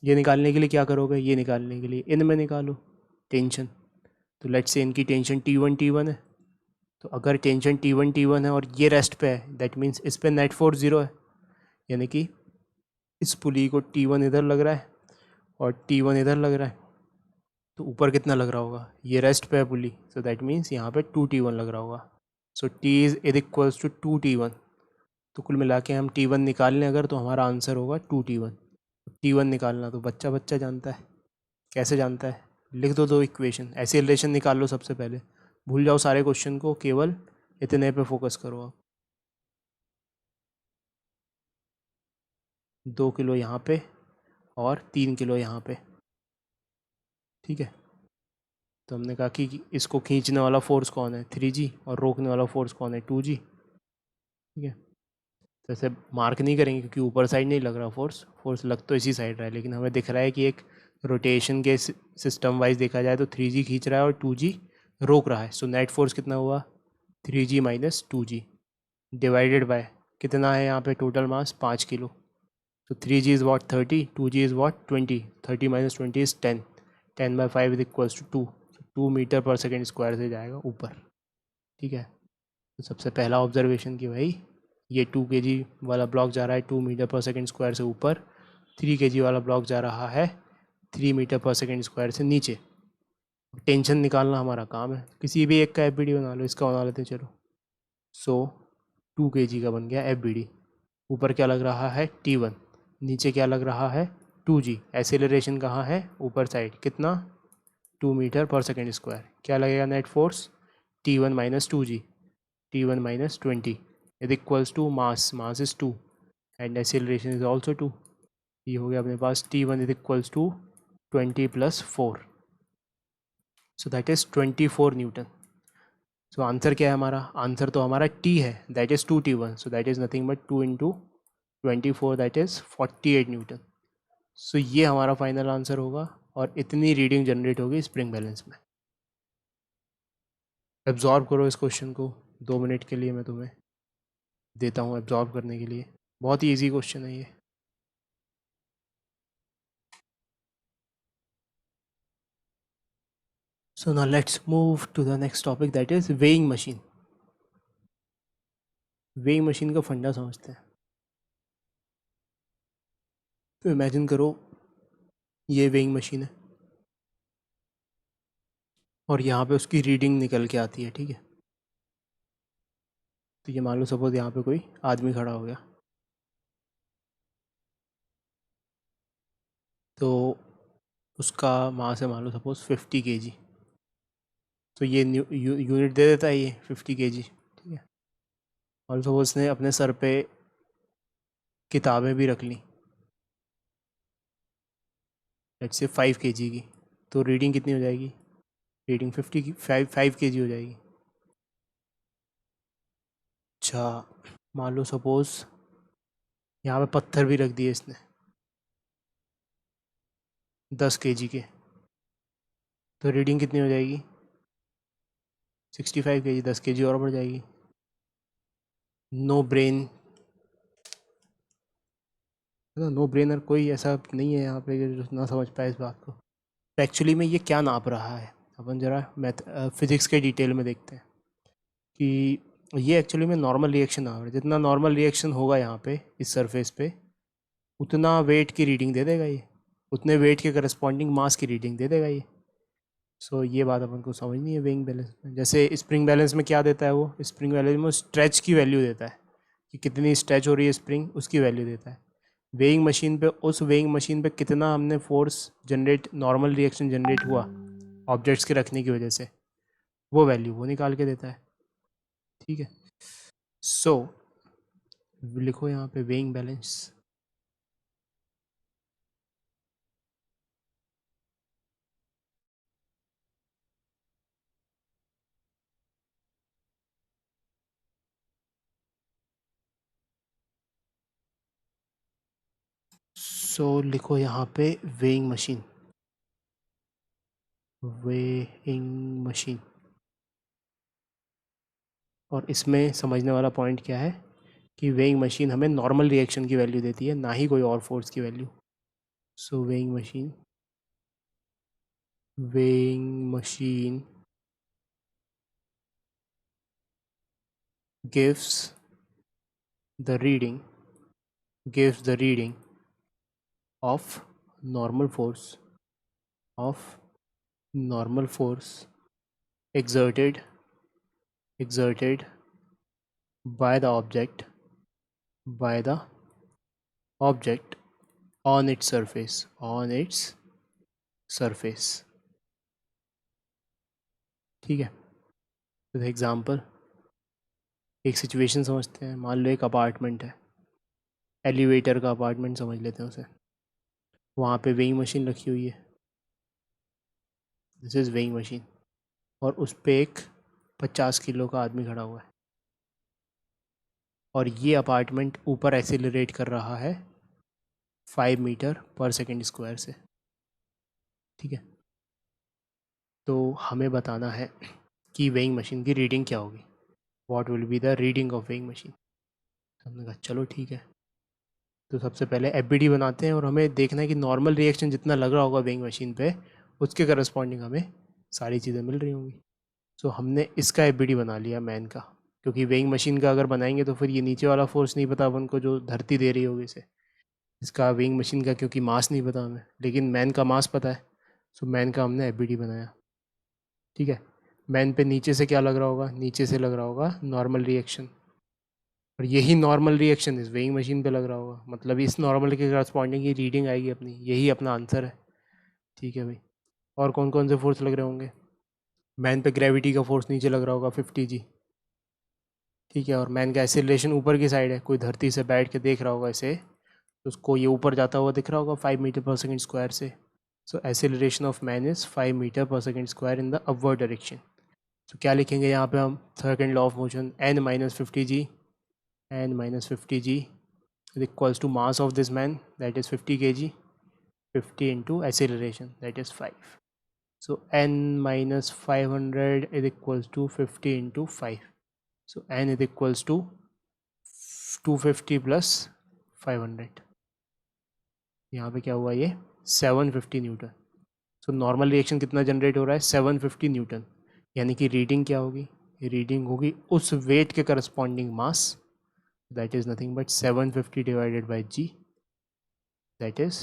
ये निकालने के लिए क्या करोगे, ये निकालने के लिए इनमें निकालो टेंशन। तो लेट्स से इनकी टेंशन T1 है, तो अगर टेंशन T1 है और ये रेस्ट पे है, दैट मीन्स इस पे नेट फोर्स 0 है, यानी कि इस पुली को T1 इधर लग रहा है और T1 इधर लग रहा है। तो ऊपर कितना लग रहा होगा, ये रेस्ट पे है पुली, सो दैट मीन्स यहाँ पे 2T1 लग रहा होगा। So T is equals to 2T1। तो कुल मिला के हम T1 निकाल लें अगर, तो हमारा आंसर होगा 2T1। T1 निकालना तो बच्चा बच्चा जानता है। कैसे जानता है, लिख दो इक्वेशन, ऐसे रिलेशन निकाल लो सबसे पहले। भूल जाओ सारे क्वेश्चन को, केवल इतने पे फोकस करो आप। 2 किलो यहाँ पे और 3 किलो यहाँ पे, ठीक है। तो हमने कहा कि इसको खींचने वाला फोर्स कौन है 3G और रोकने वाला फोर्स कौन है 2G, ठीक है। तो ऐसे मार्क नहीं करेंगे क्योंकि ऊपर साइड नहीं लग रहा फोर्स लग तो इसी साइड रहा है, लेकिन हमें दिख रहा है कि एक रोटेशन के सिस्टम वाइज देखा जाए तो 3G खींच रहा है और 2G रोक रहा है। सो नेट फोर्स कितना हुआ 3G minus 2G divided by कितना है यहाँ पे टोटल मास 5 किलो। तो 3G is what 30, 2G is what 20, 30 minus 20 is 10, 10/5 is equals to 2 metre per second square से जाएगा ऊपर, ठीक है। तो सबसे पहला ऑब्जर्वेशन कि भाई ये 2 kg वाला ब्लॉक जा रहा है 2 मीटर पर सेकेंड स्क्वायर से ऊपर, 3 kg वाला ब्लॉक जा रहा है 3 मीटर पर सेकेंड स्क्वायर से नीचे। टेंशन निकालना हमारा काम है। किसी भी एक का एफ बना लो, इसका बना लेते हैं चलो। सो 2 kg का बन गया एफ। ऊपर क्या लग रहा है T1, नीचे क्या लग रहा है 2G। एसेलरेशन कहाँ है ऊपर साइड, कितना 2 मीटर पर सेकेंड स्क्वायर। क्या लगेगा net force T1 minus 2G, T1 minus 20 is equals to mass is 2 and acceleration is also 2। ये हो गया अपने पास T1 is equals to 20 + 4, so that is 24 newton. So answer क्या है हमारा? आंसर तो हमारा टी है, that is 2T1. So that is nothing but 2 into 24, that is 48 newton. So ये हमारा फाइनल आंसर होगा और इतनी रीडिंग जनरेट होगी स्प्रिंग बैलेंस में. एब्जॉर्ब करो इस क्वेश्चन को, 2 मिनट के लिए मैं तुम्हें देता हूँ एब्जॉर्ब करने के लिए. बहुत ही ईजी क्वेश्चन है ये. So now let's move to the next topic, that is weighing machine. weighing machine का फंडा समझते हैं. तो इमेजिन करो ये weighing मशीन है और यहाँ पे उसकी रीडिंग निकल के आती है. ठीक है, तो ये मान लो सपोज यहाँ पे कोई आदमी खड़ा हो गया, तो उसका मास है मान लो सपोज 50 kg. तो ये यूनिट दे देता है ये 50 kg. ठीक है, और सपोज उसने अपने सर पे किताबें भी रख ली, लेट्स से 5 kg की. तो रीडिंग कितनी हो जाएगी? रीडिंग 50 की 5 kg हो जाएगी. अच्छा, मान लो सपोज यहाँ पे पत्थर भी रख दिए इसने 10 kg के, तो रीडिंग कितनी हो जाएगी? 65 kg. 10 kg और बढ़ जाएगी. नो ब्रेन है ना, नो ब्रेनर कोई ऐसा नहीं है यहाँ पे जो ना समझ पाए इस बात को. तो एक्चुअली में ये क्या नाप रहा है, अपन ज़रा फिज़िक्स के डिटेल में देखते हैं कि ये एक्चुअली में नॉर्मल रिएक्शन नाप रहा है. जितना नॉर्मल रिएक्शन होगा यहाँ पे इस सरफेस पे, उतना वेट की रीडिंग दे देगा ये, उतने वेट के करस्पॉन्डिंग मास की रीडिंग दे देगा ये. सो ये बात अपन को समझनी है वेइंग बैलेंस में. जैसे स्प्रिंग बैलेंस में क्या देता है वो? स्प्रिंग बैलेंस में स्ट्रेच की वैल्यू देता है कि कितनी स्ट्रेच हो रही है स्प्रिंग, उसकी वैल्यू देता है. वेइंग मशीन पे, उस वेइंग मशीन पे कितना हमने force generate, normal reaction generate हुआ ऑब्जेक्ट्स के रखने की वजह से, वो वैल्यू वो निकाल के देता है. ठीक है, सो लिखो यहाँ पे वेइंग बैलेंस. सो लिखो यहाँ पे वेइंग मशीन. Weighing machine. और इसमें समझने वाला पॉइंट क्या है कि वेइंग मशीन हमें नॉर्मल रिएक्शन की वैल्यू देती है, ना ही कोई और फोर्स की value. So weighing machine gives the reading of normal force exerted by the object on its surface. ठीक है, तो एग्जांपल, एक सिचुएशन समझते हैं. मान लो एक अपार्टमेंट है, एलिवेटर का अपार्टमेंट समझ लेते हैं उसे. वहाँ पे वेइंग मशीन रखी हुई है, दिस इज़ वेइंग मशीन, और उस पर एक 50 किलो का आदमी खड़ा हुआ है, और ये अपार्टमेंट ऊपर एक्सेलरेट कर रहा है 5 मीटर पर सेकेंड स्क्वायर से. ठीक है, तो हमें बताना है कि वेइंग मशीन की रीडिंग क्या होगी. What will be the reading of weighing machine. हमने कहा चलो ठीक है, तो सबसे पहले एफबीडी बनाते हैं और हमें देखना है कि नॉर्मल रिएक्शन जितना लग रहा होगा वेइंग मशीन पे, उसके करस्पॉन्डिंग हमें सारी चीज़ें मिल रही होंगी. सो हमने इसका एफबीडी बना लिया मैन का, क्योंकि वेइंग मशीन का अगर बनाएंगे तो फिर ये नीचे वाला फोर्स नहीं पता अपन को जो धरती दे रही होगी इसे. इसका वेइंग मशीन का क्योंकि मास नहीं पता हमें, लेकिन मैन का मास पता है. सो मैन का हमने एफबीडी बनाया. ठीक है, मैन पे नीचे से क्या लग रहा होगा? नीचे से लग रहा होगा नॉर्मल रिएक्शन, और यही नॉर्मल रिएक्शन इस वेइंग मशीन पे लग रहा होगा. मतलब इस नॉर्मल के करस्पॉन्डिंग की रीडिंग आएगी अपनी, यही अपना आंसर है. ठीक है भाई, और कौन कौन से फोर्स लग रहे होंगे? मैन पे ग्रेविटी का फोर्स नीचे लग रहा होगा 50 G. ठीक है, और मैन का एक्सेलरेशन ऊपर की साइड है, कोई धरती से बैठ के देख रहा होगा इसे, तो उसको ये ऊपर जाता हुआ दिख रहा होगा 5 मीटर पर सेकेंड स्क्वायर से. So acceleration of man is 5 metre per second square in the upward direction. तो क्या लिखेंगे यहाँ पे हम, second law of motion, n minus 50g, n minus 50g is equals to mass of this man, that is 50 kg, 50 into acceleration, that is 5. So n minus 500 is equals to 50 into 5. So n is equals to 250 plus 500. यहाँ पे क्या हुआ, ये 750 न्यूटन। सो नॉर्मल रिएक्शन कितना जनरेट हो रहा है, 750 न्यूटन। यानी कि रीडिंग क्या होगी, रीडिंग होगी उस वेट के corresponding mass, that is nothing but 750 divided by g, that is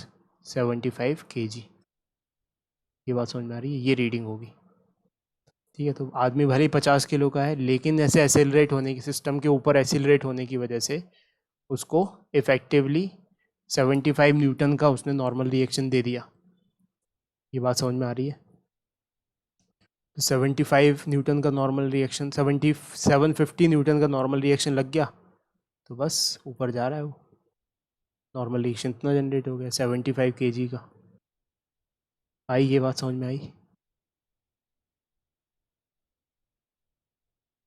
75 kg। ये बात समझ में आ रही है, ये रीडिंग होगी। ठीक है, तो आदमी भले ही 50 किलो का है, लेकिन ऐसे एसेलरेट होने की, सिस्टम के ऊपर एसेलरेट होने की वजह से उसको इफेक्टिवली 75 न्यूटन का उसने नॉर्मल रिएक्शन दे दिया। ये बात समझ में आ रही है। 75 न्यूटन का नॉर्मल रिएक्शन, 750 न्यूटन का नॉर्मल रिएक्शन लग गया तो बस ऊपर जा रहा है वो। नॉर्मल रिएक्शन इतना जनरेट हो गया 75 kg का। आई ये बात समझ में आई।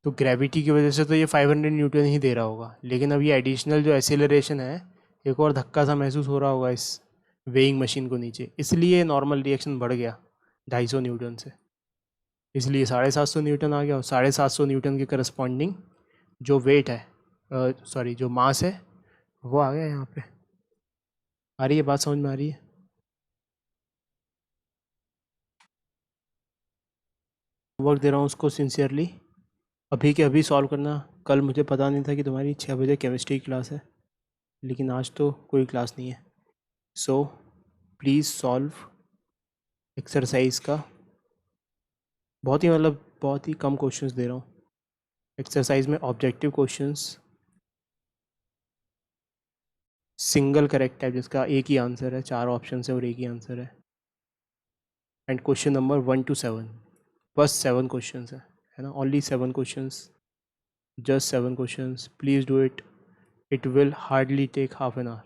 तो ग्रेविटी की वजह से तो ये 500 न्यूटन ही दे रहा होगा, लेकिन अब ये एडिशनल जो एक्सेलरेशन है, एक और धक्का सा महसूस हो रहा होगा इस वेइंग मशीन को नीचे, इसलिए नॉर्मल रिएक्शन बढ़ गया 250 न्यूटन से, इसलिए 750 न्यूटन आ गया। और 750 न्यूटन के करस्पॉन्डिंग जो वेट है, सॉरी जो मास है, वो आ गया यहाँ पे। आ रही है बात समझ में, आ रही है। वर्क दे रहा हूँ उसको सिंसियरली, अभी के अभी सॉल्व करना। कल मुझे पता नहीं था कि तुम्हारी 6 बजे केमिस्ट्री क्लास है, लेकिन आज तो कोई क्लास नहीं है। सो प्लीज़ सॉल्व एक्सरसाइज का, बहुत ही मतलब बहुत ही कम क्वेश्चंस दे रहा हूँ एक्सरसाइज में। ऑब्जेक्टिव क्वेश्चंस सिंगल करेक्ट है, जिसका एक ही आंसर है, 4 ऑप्शन है और एक ही आंसर है। एंड क्वेश्चन नंबर 1 to 7, बस 7 क्वेश्चन है ना, only 7 question, just 7 question. Please do it, it will hardly take half an hour.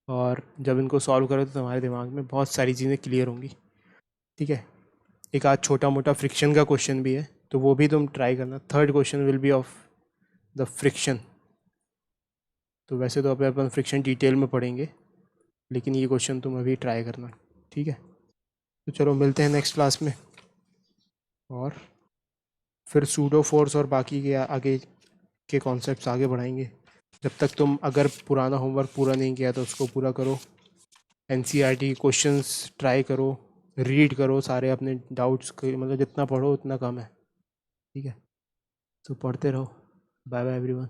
और जब इनको सॉल्व करो तो तुम्हारे दिमाग में बहुत सारी चीज़ें क्लियर होंगी। ठीक है, एक आध छोटा मोटा फ्रिक्शन का क्वेश्चन भी है, तो वो भी तुम ट्राई करना। Third question will be of the friction. तो वैसे तो अपन फ्रिक्शन डिटेल में पढ़ेंगे, लेकिन ये क्वेश्चन तुम अभी ट्राई करना। ठीक है, तो चलो मिलते हैं नेक्स्ट क्लास में, और फिर सूडो फोर्स और बाकी के आगे के कॉन्सेप्ट्स आगे बढ़ाएंगे। जब तक तुम अगर पुराना होमवर्क पूरा नहीं किया तो उसको पूरा करो, NCERT क्वेश्चंस ट्राई करो, रीड करो सारे अपने डाउट्स के, मतलब जितना पढ़ो उतना कम है। ठीक है, तो पढ़ते रहो। Bye bye everyone.